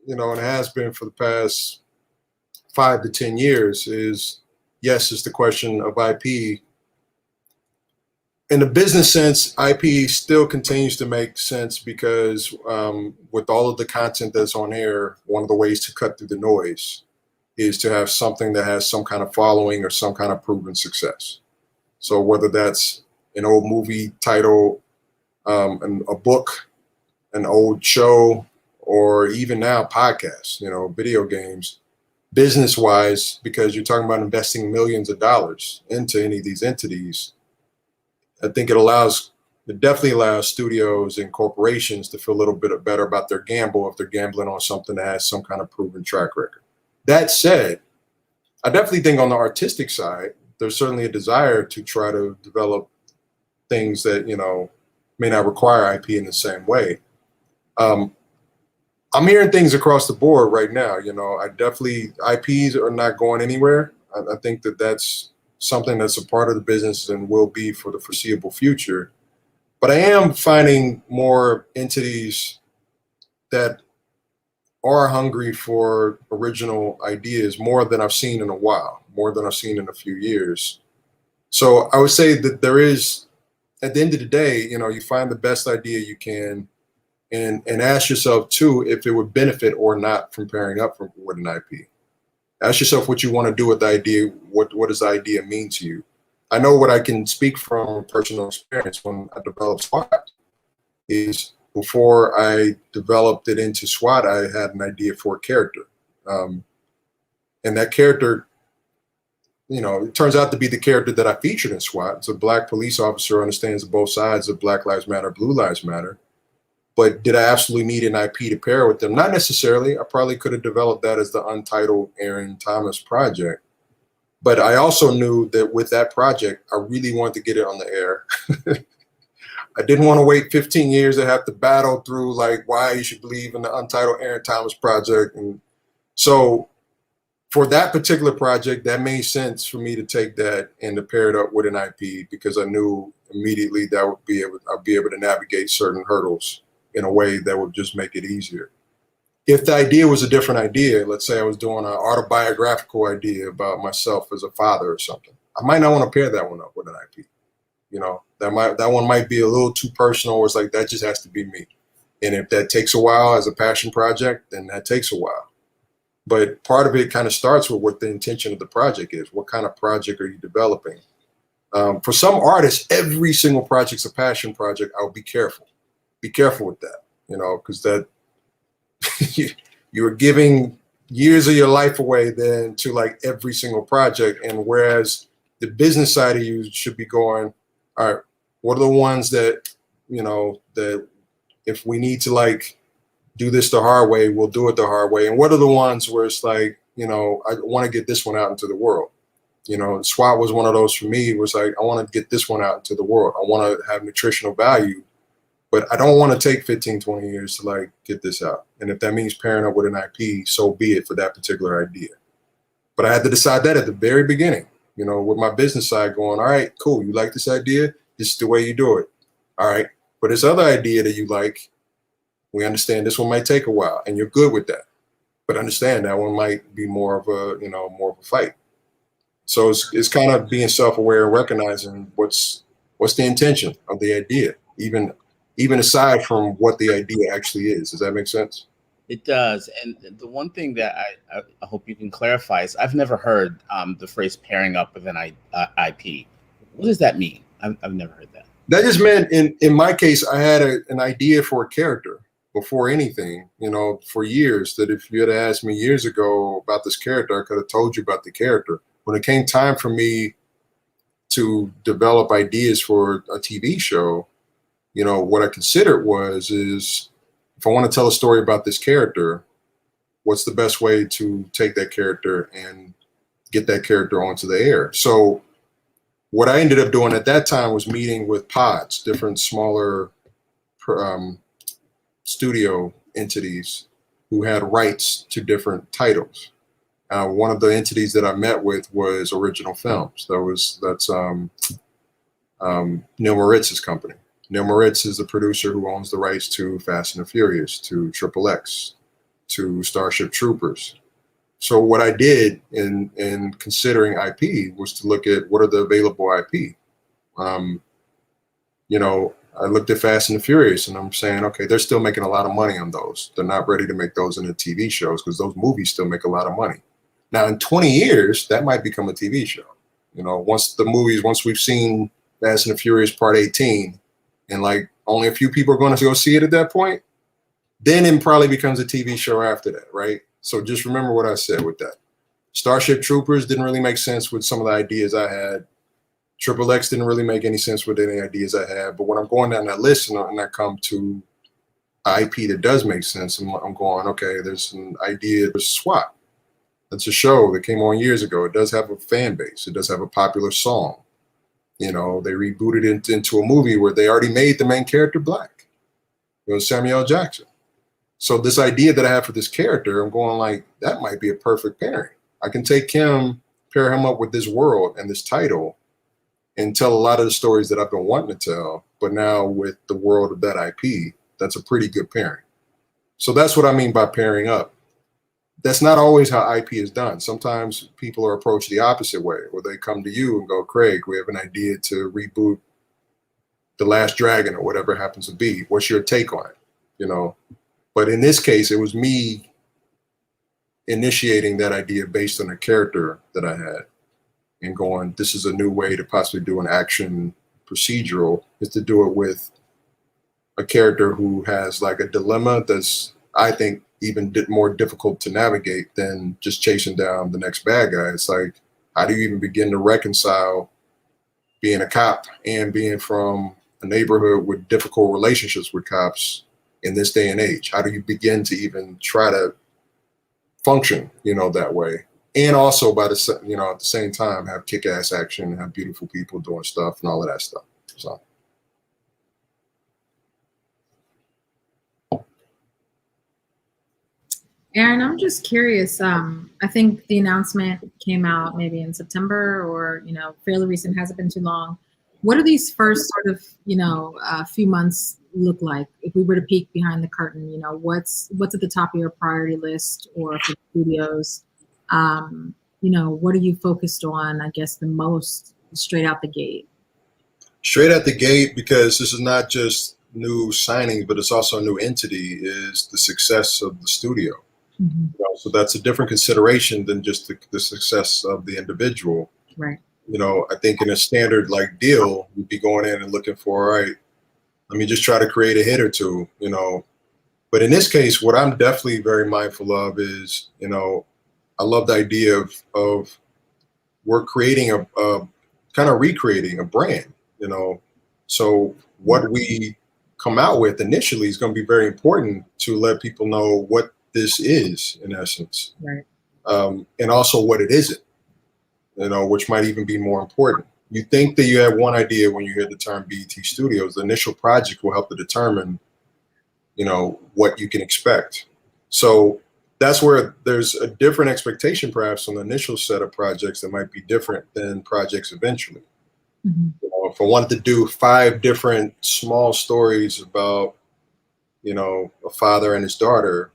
you know, and it has been for the past 5 to 10 years, is, yes, it's the question of IP. In the business sense, IP still continues to make sense because with all of the content that's on air, one of the ways to cut through the noise is to have something that has some kind of following or some kind of proven success. So whether that's an old movie title, a book, an old show, or even now podcasts, you know, video games, business-wise, because you're talking about investing millions of dollars into any of these entities, I think it definitely allows studios and corporations to feel a little bit better about their gamble if they're gambling on something that has some kind of proven track record. That said, I definitely think on the artistic side, there's certainly a desire to try to develop things that, you know, may not require IP in the same way. I'm hearing things across the board right now. You know, IPs are not going anywhere. I think that that's something that's a part of the business and will be for the foreseeable future. But I am finding more entities that are hungry for original ideas more than I've seen in a while, more than I've seen in a few years. So I would say that there is, at the end of the day, you know, you find the best idea you can and ask yourself too if it would benefit or not from pairing up with an IP. Ask yourself what you want to do with the idea. What does the idea mean to you? I know what I can speak from personal experience when I developed SWAT is before I developed it into SWAT, I had an idea for a character. And that character, you know, it turns out to be the character that I featured in SWAT. It's a Black police officer who understands both sides of Black Lives Matter, Blue Lives Matter. But did I absolutely need an IP to pair with them? Not necessarily. I probably could have developed that as the untitled Aaron Thomas project. But I also knew that with that project, I really wanted to get it on the air. I didn't want to wait 15 years to have to battle through like why you should believe in the untitled Aaron Thomas project. And so for that particular project, that made sense for me to take that and to pair it up with an IP because I knew immediately that I'd be able to navigate certain hurdles in a way that would just make it easier. If the idea was a different idea, let's say I was doing an autobiographical idea about myself as a father or something, I might not want to pair that one up with an IP. You know, that one might be a little too personal. It's like, that just has to be me. And if that takes a while as a passion project, then that takes a while. But part of it kind of starts with what the intention of the project is. What kind of project are you developing? For some artists, every single project's a passion project. I would be careful. Be careful with that, you know, because that you're giving years of your life away then to like every single project. And whereas the business side of you should be going, all right, what are the ones that, you know, that if we need to like do this the hard way, we'll do it the hard way. And what are the ones where it's like, you know, I want to get this one out into the world. You know, SWAT was one of those for me. It was like, I want to get this one out into the world. I want to have nutritional value. But I don't want to take 15, 20 years to like get this out. And if that means pairing up with an IP, so be it for that particular idea. But I had to decide that at the very beginning, you know, with my business side going, all right, cool. You like this idea? This is the way you do it. All right. But this other idea that you like, we understand this one might take a while and you're good with that. But understand that one might be more of a, you know, more of a fight. So it's kind of being self-aware and recognizing what's the intention of the idea, even aside from what the idea actually is. Does that make sense? It does. And the one thing that I hope you can clarify is I've never heard the phrase pairing up with an IP. What does that mean? I've never heard that. That just meant in my case, I had an idea for a character before anything, you know, for years, that if you had asked me years ago about this character, I could have told you about the character. When it came time for me to develop ideas for a TV show, you know, what I considered is if I want to tell a story about this character, what's the best way to take that character and get that character onto the air? So what I ended up doing at that time was meeting with pods, different smaller studio entities who had rights to different titles. One of the entities that I met with was Original Films. That's Neil Moritz's company. Neil Moritz is the producer who owns the rights to Fast and the Furious, to XXX, to Starship Troopers. So what I did in considering IP was to look at what are the available IP. You know, I looked at Fast and the Furious, and I'm saying, okay, they're still making a lot of money on those. They're not ready to make those into TV shows because those movies still make a lot of money. Now, in 20 years, that might become a TV show. You know, once we've seen Fast and the Furious Part 18, and like only a few people are going to go see it at that point, then it probably becomes a TV show after that, right? So just remember what I said with that. Starship Troopers didn't really make sense with some of the ideas I had. XXX didn't really make any sense with any ideas I had. But when I'm going down that list and I come to IP that does make sense, I'm going, okay, there's an idea, there's S.W.A.T. That's a show that came on years ago. It does have a fan base. It does have a popular song. You know, they rebooted it into a movie where they already made the main character black. It was Samuel L. Jackson. So this idea that I have for this character, I'm going like, that might be a perfect pairing. I can take him, pair him up with this world and this title and tell a lot of the stories that I've been wanting to tell. But now with the world of that IP, that's a pretty good pairing. So that's what I mean by pairing up. That's not always how IP is done. Sometimes people are approached the opposite way, where they come to you and go, Craig, we have an idea to reboot The Last Dragon or whatever it happens to be. What's your take on it? You know, but in this case, it was me initiating that idea based on a character that I had and going, this is a new way to possibly do an action procedural, is to do it with a character who has like a dilemma that's, I think, even more difficult to navigate than just chasing down the next bad guy. It's like, how do you even begin to reconcile being a cop and being from a neighborhood with difficult relationships with cops in this day and age? How do you begin to even try to function, you know, that way? And also by the, you know, at the same time, have kick-ass action and have beautiful people doing stuff and all of that stuff. So. Aaron, I'm just curious. I think the announcement came out maybe in September or, you know, fairly recent, hasn't been too long. What do these first sort of, you know, few months look like? If we were to peek behind the curtain, you know, what's at the top of your priority list or for studios? You know, what are you focused on, I guess, the most straight out the gate? Straight out the gate, because this is not just new signings, but it's also a new entity, is the success of the studio. Mm-hmm. You know, so that's a different consideration than just the success of the individual. Right. You know, I think in a standard like deal, you'd be going in and looking for, all right, let me just try to create a hit or two, you know. But in this case, what I'm definitely very mindful of is, you know, I love the idea of we're creating a kind of recreating a brand, you know. So what we come out with initially is going to be very important to let people know what this is, in essence, right. And also what it isn't, you know, which might even be more important. You think that you have one idea when you hear the term BET Studios. The initial project will help to determine, you know, what you can expect. So that's where there's a different expectation perhaps on the initial set of projects that might be different than projects eventually. Mm-hmm. You know, if I wanted to do 5 different small stories about, you know, a father and his daughter,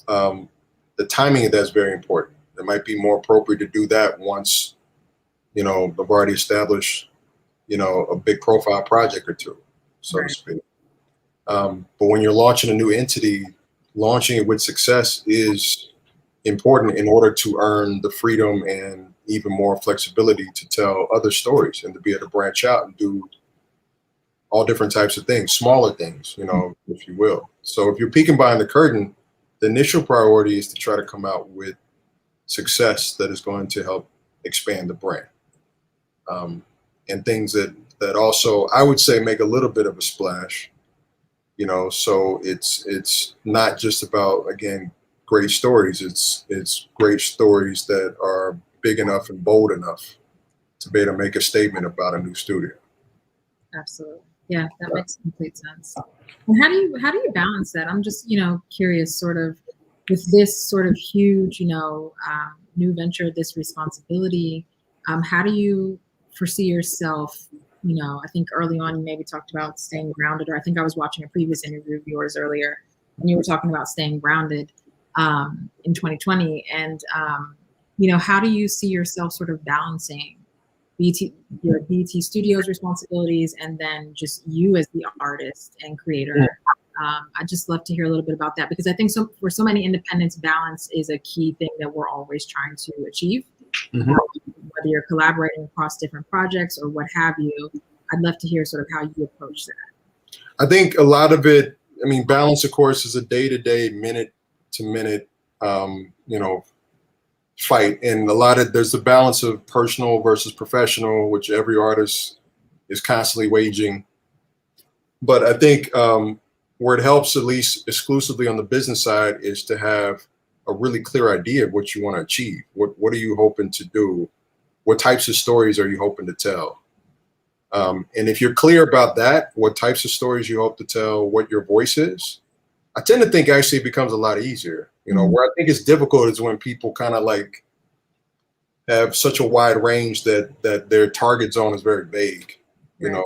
the timing of that is very important. It might be more appropriate to do that once, you know, I've already established, you know, a big profile project or two, so to speak. But when you're launching a new entity, launching it with success is important in order to earn the freedom and even more flexibility to tell other stories and to be able to branch out and do all different types of things, smaller things, you know, if you will. So if you're peeking behind the curtain, the initial priority is to try to come out with success that is going to help expand the brand. And things that also, I would say, make a little bit of a splash, you know, so it's not just about, again, great stories. It's great stories that are big enough and bold enough to be able to make a statement about a new studio. Absolutely. Yeah, that makes complete sense. And how do you balance that? I'm just, you know, curious, sort of, with this sort of huge, you know, new venture, this responsibility, how do you foresee yourself? You know, I think early on you maybe talked about staying grounded, or I think I was watching a previous interview of yours earlier, and you were talking about staying grounded in 2020. And, you know, how do you see yourself sort of balancing your BT Studios responsibilities and then just you as the artist and creator? I'd just love to hear a little bit about that, because I think for so many independents, balance is a key thing that we're always trying to achieve. Whether you're collaborating across different projects or what have you, I'd love to hear sort of how you approach that. I think a lot of it, I mean, balance, of course, is a day-to-day, minute-to-minute, you know, fight. And there's the balance of personal versus professional, which every artist is constantly waging. But I think where it helps, at least exclusively on the business side, is to have a really clear idea of what you want to achieve. What are you hoping to do? What types of stories are you hoping to tell? And if you're clear about that, what types of stories you hope to tell, what your voice is, I tend to think actually it becomes a lot easier. You know, where I think it's difficult is when people kind of like have such a wide range that their target zone is very vague, you know,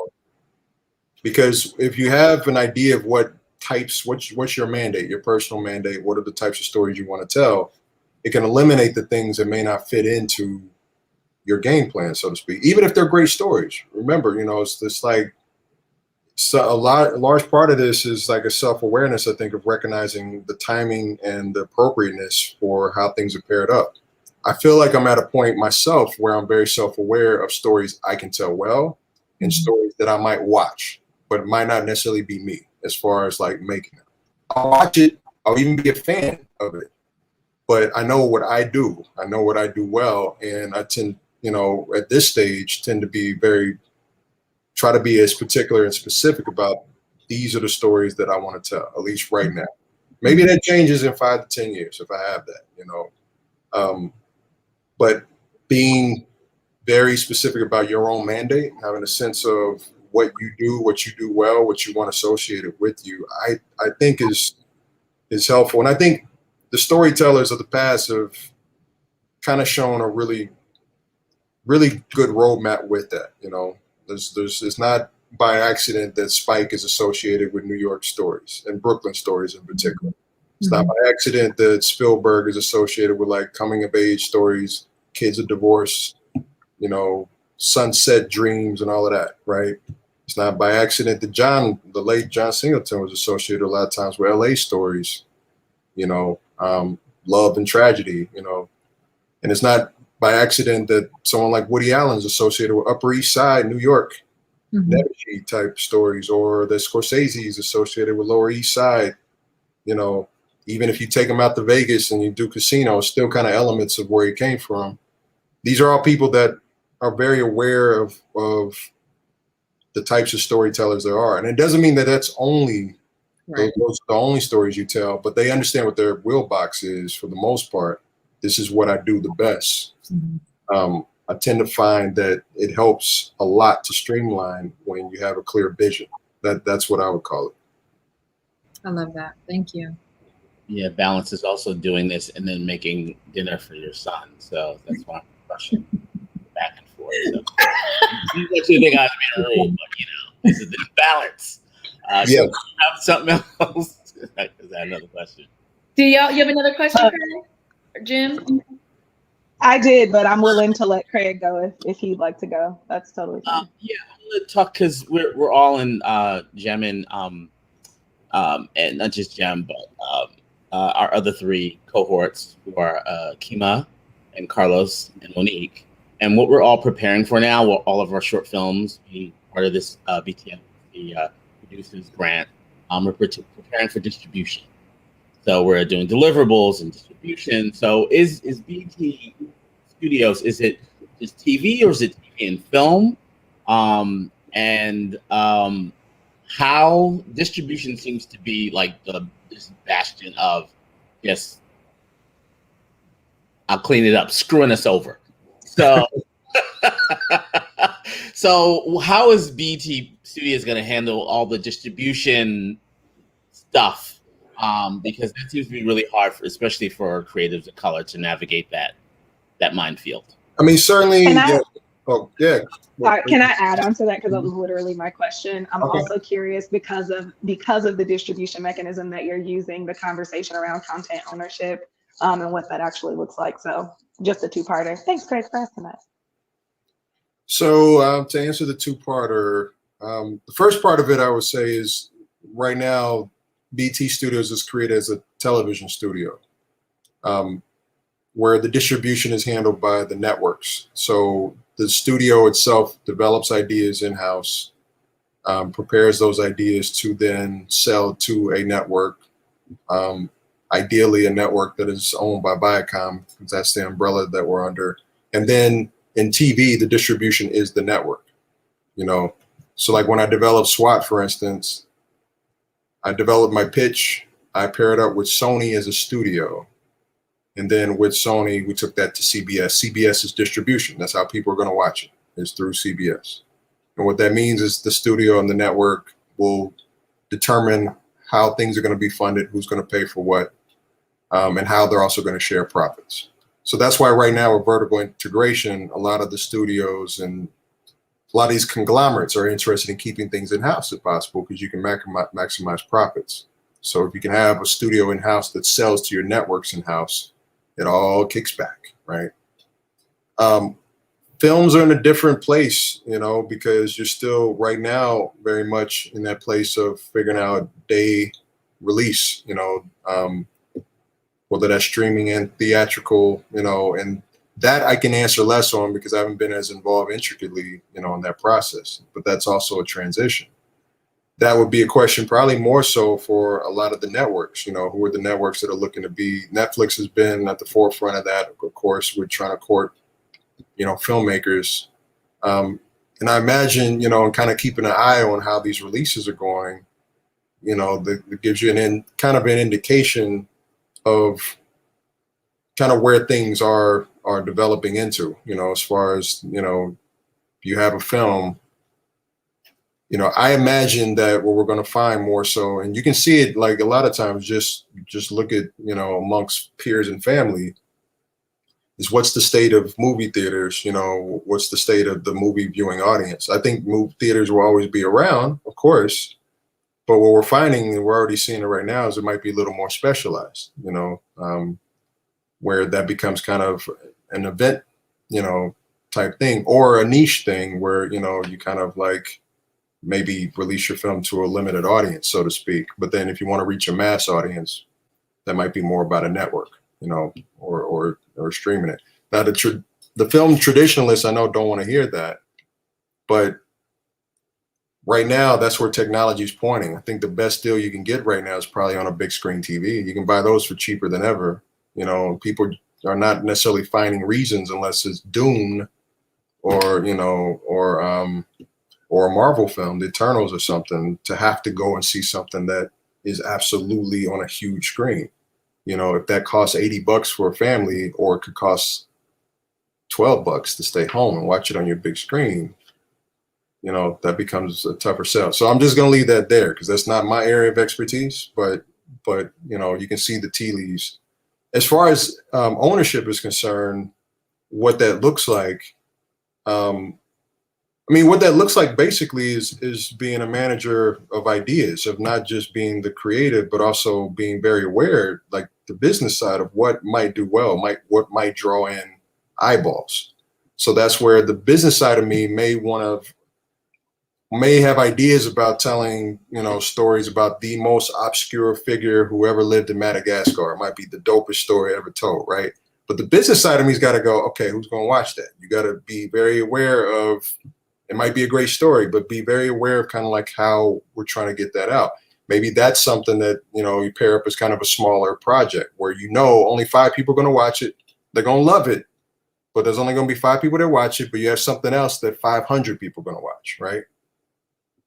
because if you have an idea of what types, what's your mandate, your personal mandate, what are the types of stories you want to tell, it can eliminate the things that may not fit into your game plan, so to speak, even if they're great stories. Remember, you know, it's like, so a large part of this is like a self-awareness, I think, of recognizing the timing and the appropriateness for how things are paired up. I feel like I'm at a point myself where I'm very self-aware of stories I can tell well and stories that I might watch, but it might not necessarily be me as far as like making it. I'll watch it, I'll even be a fan of it, but I know what I do. I know what I do well, and I tend, you know, at this stage, tend to be try to be as particular and specific about these are the stories that I want to tell, at least right now. Maybe that changes in 5 to 10 years if I have that, you know. But being very specific about your own mandate, having a sense of what you do well, what you want associated with you, I think is helpful. And I think the storytellers of the past have kind of shown a really, really good roadmap with that, you know. It's not by accident that Spike is associated with New York stories and Brooklyn stories in particular. It's not by accident that Spielberg is associated with like coming of age stories, kids of divorce, you know, sunset dreams and all of that, right? It's not by accident that the late John Singleton was associated a lot of times with LA stories, you know, love and tragedy, you know. And it's not by accident that someone like Woody Allen is associated with Upper East Side, New York, Nebuchadnezzar type stories, or that Scorsese is associated with Lower East Side. You know, even if you take him out to Vegas and you do Casino, it's still kind of elements of where he came from. These are all people that are very aware of the types of storytellers there are. And it doesn't mean that that's only those are the only stories you tell, but they understand what their will box is for the most part. This is what I do the best. I tend to find that it helps a lot to streamline when you have a clear vision. That's what I would call it. I love that. Thank you. Yeah, balance is also doing this and then making dinner for your son. So that's why I'm rushing back and forth. So, you actually think I was being a rule, but you know, this is the balance. So you have something else? Is that another question? Do you have another question, Craig or Jim? I did, but I'm willing to let Craig go if he'd like to go. That's totally fine. Yeah, I'm gonna talk because we're all in Gem and not just Gem, but our other 3 cohorts who are Kima and Carlos and Monique, and what we're all preparing for now. All of our short films being part of this BTFC producers grant. We're preparing for distribution. So we're doing deliverables and distribution. So is BT Studios, is it just TV or is it TV and film? How distribution seems to be like this bastion of just, I'll clean it up, screwing us over. So, so how is BT Studios going to handle all the distribution stuff? Because that seems to be really hard, especially for creatives of color, to navigate that. that minefield. I mean, certainly. Sorry, can I add on to that, because that was literally my question? I'm also curious because of the distribution mechanism that you're using, the conversation around content ownership, and what that actually looks like. So just a two-parter. Thanks, Craig, for asking that. So to answer the two-parter, the first part of it I would say is right now BT Studios is created as a television studio, where the distribution is handled by the networks. So the studio itself develops ideas in-house, prepares those ideas to then sell to a network, ideally a network that is owned by Viacom, because that's the umbrella that we're under. And then in TV, the distribution is the network, you know? So like when I developed S.W.A.T, for instance, I developed my pitch, I paired up with Sony as a studio. And then with Sony, we took that to CBS. CBS is distribution. That's how people are going to watch it, is through CBS. And what that means is the studio and the network will determine how things are going to be funded, who's going to pay for what, and how they're also going to share profits. So that's why right now with vertical integration, a lot of the studios and a lot of these conglomerates are interested in keeping things in-house if possible, because you can maximize profits. So if you can have a studio in-house that sells to your networks in-house, it all kicks back, right? Films are in a different place, you know, because you're still right now very much in that place of figuring out day release, you know, whether that's streaming and theatrical, you know, and that I can answer less on because I haven't been as involved intricately, you know, in that process, but that's also a transition. That would be a question probably more so for a lot of the networks, you know, who are the networks that are looking to be. Netflix has been at the forefront of that. Of course, we're trying to court, you know, filmmakers. And I imagine, you know, and kind of keeping an eye on how these releases are going, you know, that gives you kind of an indication of kind of where things are developing into, you know, as far as, you know, you have a film. You know, I imagine that what we're going to find more so, and you can see it like a lot of times, just look at, you know, amongst peers and family, is what's the state of movie theaters, you know, what's the state of the movie viewing audience. I think movie theaters will always be around, of course, but what we're finding, and we're already seeing it right now, is it might be a little more specialized, you know, where that becomes kind of an event, you know, type thing, or a niche thing where, you know, you kind of like, maybe release your film to a limited audience, so to speak. But then if you want to reach a mass audience, that might be more about a network, you know, or streaming it. Now, the film traditionalists, I know, don't want to hear that. But right now, that's where technology is pointing. I think the best deal you can get right now is probably on a big screen TV. You can buy those for cheaper than ever. You know, people are not necessarily finding reasons unless it's Dune or, you know, or a Marvel film, The Eternals or something, to have to go and see something that is absolutely on a huge screen. You know, if that costs $80 for a family, or it could cost $12 to stay home and watch it on your big screen, you know, that becomes a tougher sell. So I'm just going to leave that there because that's not my area of expertise, but, you know, you can see the tea leaves. As far as ownership is concerned, what that looks like, I mean, what that looks like basically is being a manager of ideas, of not just being the creative, but also being very aware, like the business side of what might do well, what might draw in eyeballs. So that's where the business side of me may have ideas about telling, you know, stories about the most obscure figure who ever lived in Madagascar. It might be the dopest story ever told, right? But the business side of me's got to go, okay, who's going to watch that? You got to be very aware of. It might be a great story, but be very aware of kind of like how we're trying to get that out. Maybe that's something that, you know, you pair up as kind of a smaller project where, you know, only 5 people are going to watch it. They're going to love it, but there's only going to be 5 people that watch it, but you have something else that 500 people are going to watch, right?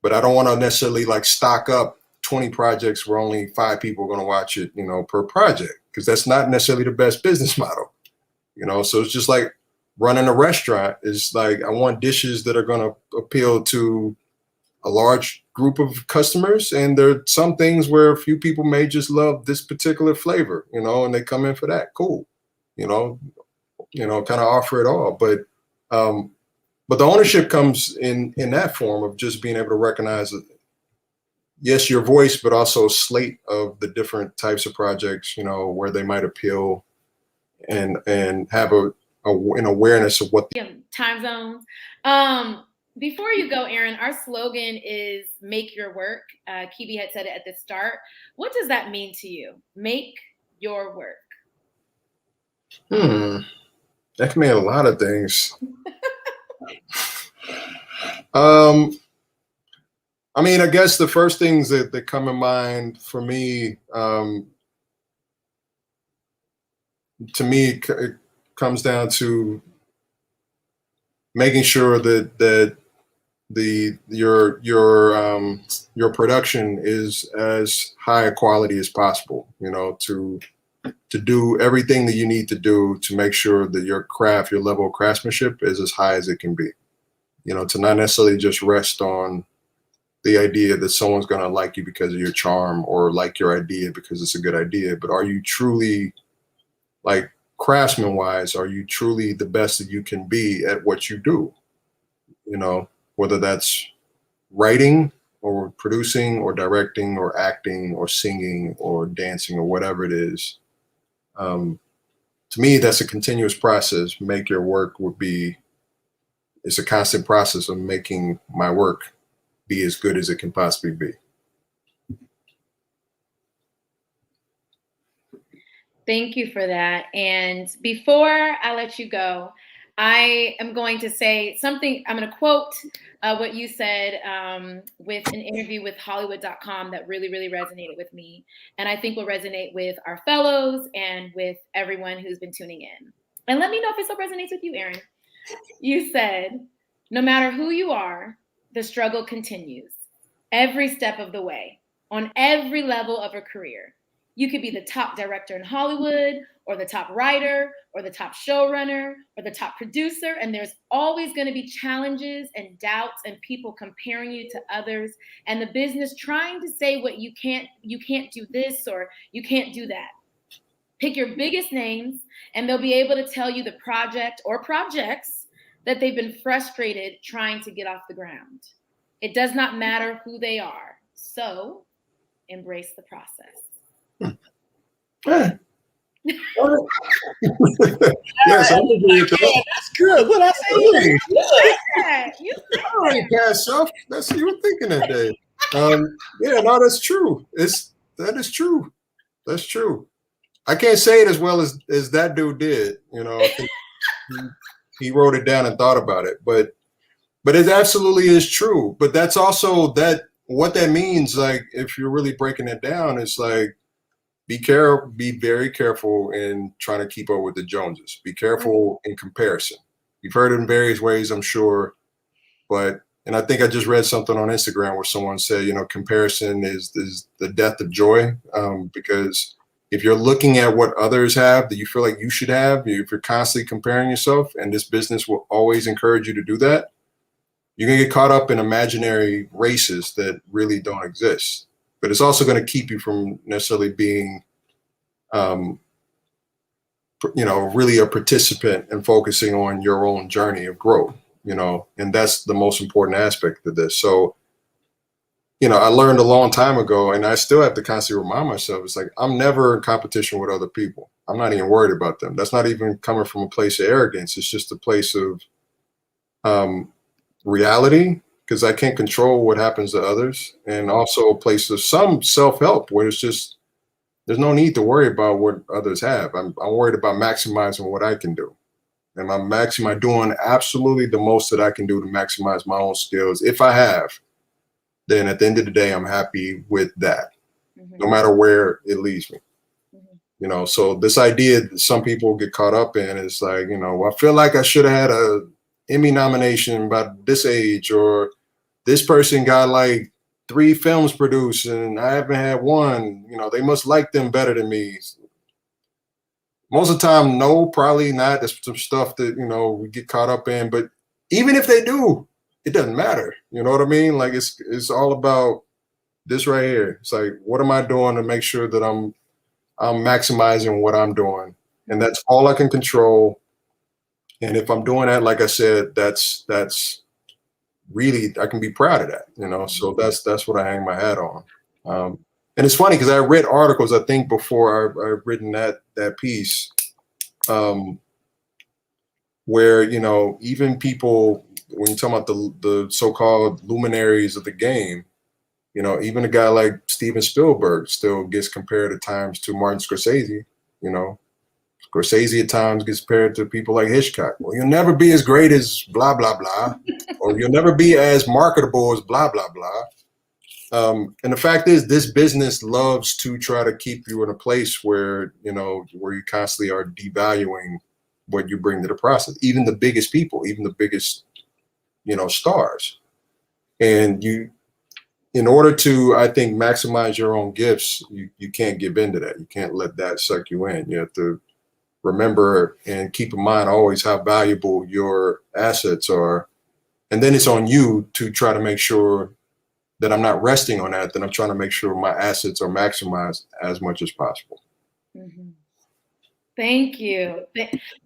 But I don't want to necessarily like stock up 20 projects where only 5 people are going to watch it, you know, per project, because that's not necessarily the best business model, you know? So it's just like, running a restaurant is like, I want dishes that are going to appeal to a large group of customers. And there are some things where a few people may just love this particular flavor, you know, and they come in for that. Cool. You know, kind of offer it all. But the ownership comes in that form of just being able to recognize that, yes, your voice, but also a slate of the different types of projects, where they might appeal, and have an awareness of what time zones. Before you go, Aaron, our slogan is "Make Your Work." Kibi had said it at the start. What does that mean to you? Make your work. That can mean a lot of things. I mean, I guess the first things that come in mind for me, it comes down to making sure that your production is as high a quality as possible. To do everything that you need to do to make sure that your craft, your level of craftsmanship, is as high as it can be. To not necessarily just rest on the idea that someone's going to like you because of your charm, or like your idea because it's a good idea, but are you truly, like, craftsman wise, are you truly the best that you can be at what you do? Whether that's writing or producing or directing or acting or singing or dancing or whatever it is. To me, that's a continuous process. Make your work it's a constant process of making my work be as good as it can possibly be. Thank you for that. And before I let you go, I am going to say something. I'm going to quote what you said with an interview with Hollywood.com that really, really resonated with me. And I think will resonate with our fellows and with everyone who's been tuning in. And let me know if it still resonates with you, Aaron. You said, no matter who you are, the struggle continues every step of the way, on every level of a career. You could be the top director in Hollywood, or the top writer, or the top showrunner, or the top producer, and there's always going to be challenges and doubts and people comparing you to others, and the business trying to say what you can't do this, or you can't do that. Pick your biggest names, and they'll be able to tell you the project or projects that they've been frustrated trying to get off the ground. It does not matter who they are. So embrace the process. Yes, that's good. What I say? You all right, Cass, that's what you were thinking that day. Yeah, no, that's true. That is true. That's true. I can't say it as well as that dude did. I think he wrote it down and thought about it, but it absolutely is true. But that's also what that means. Like, if you're really breaking it down, it's like, be very careful in trying to keep up with the Joneses. Be careful in comparison. You've heard it in various ways, I'm sure, and I think I just read something on Instagram where someone said, comparison is the death of joy, because if you're looking at what others have that you feel like you should have, if you're constantly comparing yourself, and this business will always encourage you to do that, you're going to get caught up in imaginary races that really don't exist. But it's also going to keep you from necessarily being, really a participant and focusing on your own journey of growth, and that's the most important aspect of this. So, I learned a long time ago, and I still have to constantly remind myself, it's like, I'm never in competition with other people. I'm not even worried about them. That's not even coming from a place of arrogance. It's just a place of reality, because I can't control what happens to others, and also a place of some self-help where it's just, there's no need to worry about what others have. I'm worried about maximizing what I can do. And I'm doing absolutely the most that I can do to maximize my own skills. If I have, then at the end of the day, I'm happy with that, no matter where it leads me. So this idea that some people get caught up in is like, I feel like I should have had a Emmy nomination by this age, or this person got like 3 films produced and I haven't had one. They must like them better than me. Most of the time, no, probably not. There's some stuff that, we get caught up in, but even if they do, it doesn't matter. You know what I mean? Like, it's all about this right here. It's like, what am I doing to make sure that I'm maximizing what I'm doing? And that's all I can control. And if I'm doing that, like I said, that's really, I can be proud of that, so that's what I hang my hat on. And it's funny because I read articles, I think before I've written that piece, where, even people, when you talk about the so-called luminaries of the game, even a guy like Steven Spielberg still gets compared at times to Martin Scorsese. Scorsese at times gets compared to people like Hitchcock. Well, you'll never be as great as blah, blah, blah, or you'll never be as marketable as blah, blah, blah. And the fact is, this business loves to try to keep you in a place where, where you constantly are devaluing what you bring to the process, even the biggest people, even the biggest, stars. And in order to, I think, maximize your own gifts, you can't give in to that. You can't let that suck you in. You have to remember and keep in mind always how valuable your assets are. And then it's on you to try to make sure that I'm not resting on that I'm trying to make sure my assets are maximized as much as possible. Mm-hmm. Thank you.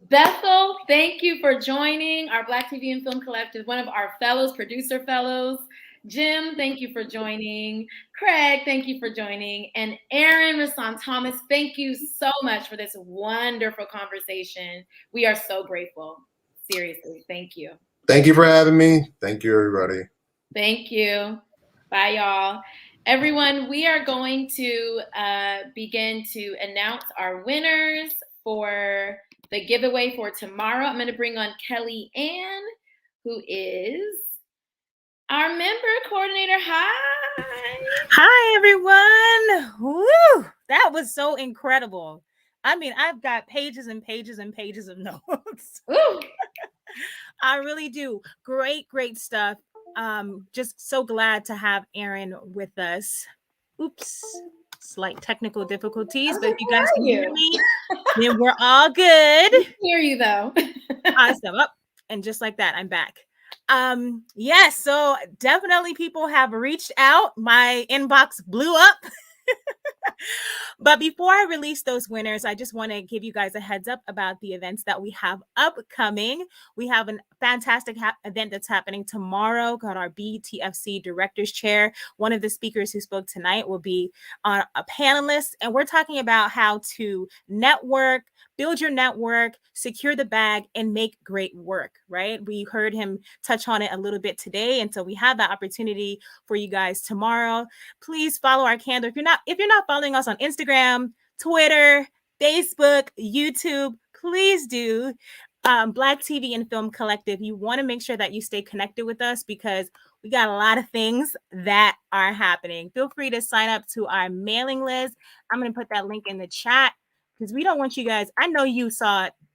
Bethel, thank you for joining our Black TV and Film Collective, one of our fellows, producer fellows. Jim, thank you for joining. Craig, thank you for joining. And Aaron Rahsaan Thomas, thank you so much for this wonderful conversation. We are so grateful. Seriously, thank you. Thank you for having me. Thank you, everybody. Thank you. Bye, y'all. Everyone, we are going to begin to announce our winners for the giveaway for tomorrow. I'm going to bring on Kelly Ann, who is our member coordinator. Hi. Hi, everyone. Woo! That was so incredible. I mean, I've got pages and pages and pages of notes. Ooh. I really do. Great, great stuff. Just so glad to have Aaron with us. Oops, slight technical difficulties, but if you guys can hear me, then we're all good. I hear you though. Awesome. And just like that, I'm back. Yes, so definitely people have reached out. My inbox blew up. But before I release those winners, I just want to give you guys a heads up about the events that we have upcoming. We have a fantastic event that's happening tomorrow called our BTFC Director's Chair. One of the speakers who spoke tonight will be a panelist, and we're talking about how to network, build your network, secure the bag, and make great work, right? We heard him touch on it a little bit today, and so we have that opportunity for you guys tomorrow. Please follow our calendar. If you're not following us on Instagram, Twitter, Facebook, YouTube, please do. Black TV and Film Collective. You want to make sure that you stay connected with us because we got a lot of things that are happening. Feel free to sign up to our mailing list. I'm going to put that link in the chat because we don't want you guys, I know you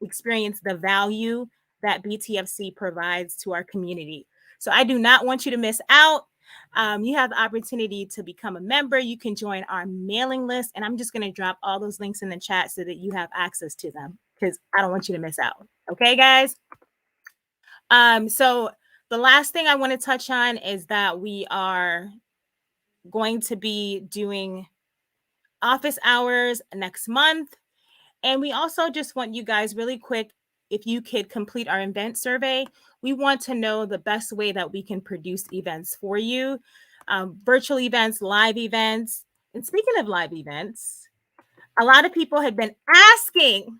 experience the value that BTFC provides to our community. So I do not want you to miss out. You have the opportunity to become a member. You can join our mailing list, and I'm just going to drop all those links in the chat so that you have access to them because I don't want you to miss out. Okay, guys? So the last thing I want to touch on is that we are going to be doing office hours next month. And we also just want you guys really quick, if you could complete our event survey. We want to know the best way that we can produce events for you, virtual events, live events. And speaking of live events, a lot of people have been asking,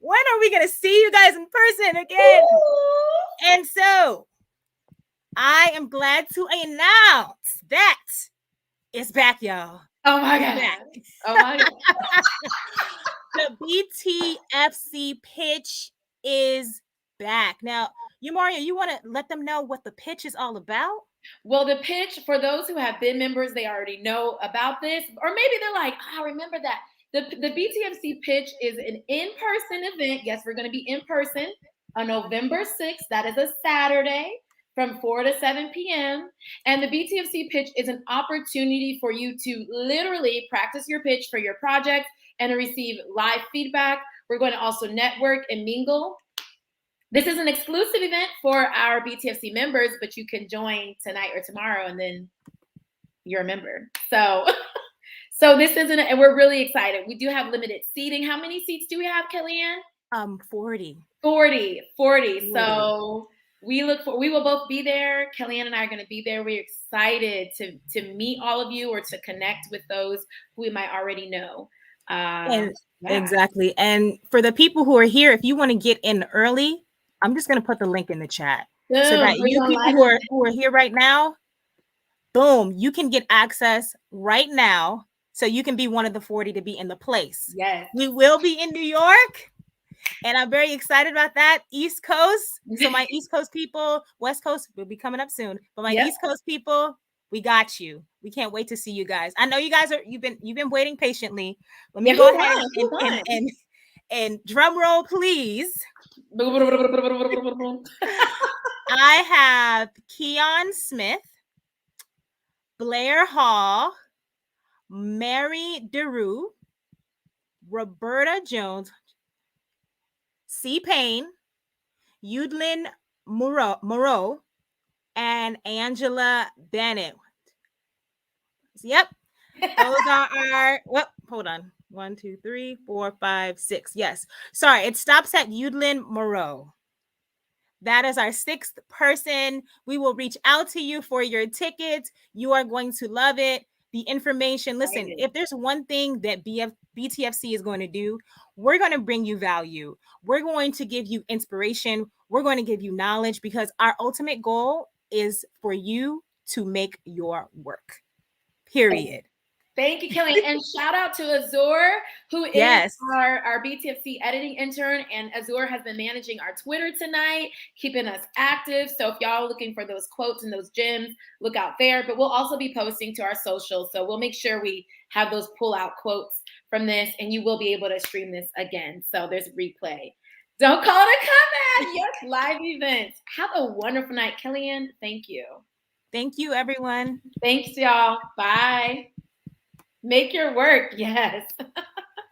when are we going to see you guys in person again? Ooh. And so I am glad to announce that it's back, y'all. Oh my God. Oh my God. The BTFC pitch is back. Now, Mario, you want to let them know what the pitch is all about? Well, the pitch, for those who have been members, they already know about this. Or maybe they're like, remember that. The BTFC pitch is an in-person event. Yes, we're going to be in person on November 6th. That is a Saturday from 4 to 7 p.m. And the BTFC pitch is an opportunity for you to literally practice your pitch for your project and to receive live feedback. We're going to also network and mingle. This is an exclusive event for our BTFC members, but you can join tonight or tomorrow and then you're a member. So this isn't, and we're really excited. We do have limited seating. How many seats do we have, Kellyanne? 40. 40. So we will both be there. Kellyanne and I are going to be there. We're excited to meet all of you or to connect with those who we might already know. Exactly. And for the people who are here, if you want to get in early, I'm just going to put the link in the chat so that you people who are here right now, boom, you can get access right now. So you can be one of the 40 to be in the place. Yes. We will be in New York. And I'm very excited about that. East Coast. So my East Coast people, West Coast will be coming up soon. But my East Coast people, we got you. We can't wait to see you guys. I know you guys you've been waiting patiently. Let me go ahead and drum roll, please. I have Keon Smith, Blair Hall, Mary DeRue, Roberta Jones, C. Payne, Yudlin Moreau, and Angela Bennett. Yep. Those are our, hold on. 1, 2, 3, 4, 5, 6. Yes. Sorry, it stops at Yudlin Moreau. That is our 6th person. We will reach out to you for your tickets. You are going to love it. The information. Listen, if there's one thing that BTFC is going to do, we're going to bring you value. We're going to give you inspiration. We're going to give you knowledge because our ultimate goal is for you to make your work. Period. Thank you, Kelly. And shout out to Azur, who is our BTFC editing intern. And Azur has been managing our Twitter tonight, keeping us active. So if y'all are looking for those quotes and those gems, look out there. But we'll also be posting to our socials. So we'll make sure we have those pull-out quotes from this, and you will be able to stream this again. So there's a replay. Don't call it a comeback. Yes, live events. Have a wonderful night. Kellyanne, thank you. Thank you, everyone. Thanks, y'all. Bye. Make your work. Yes.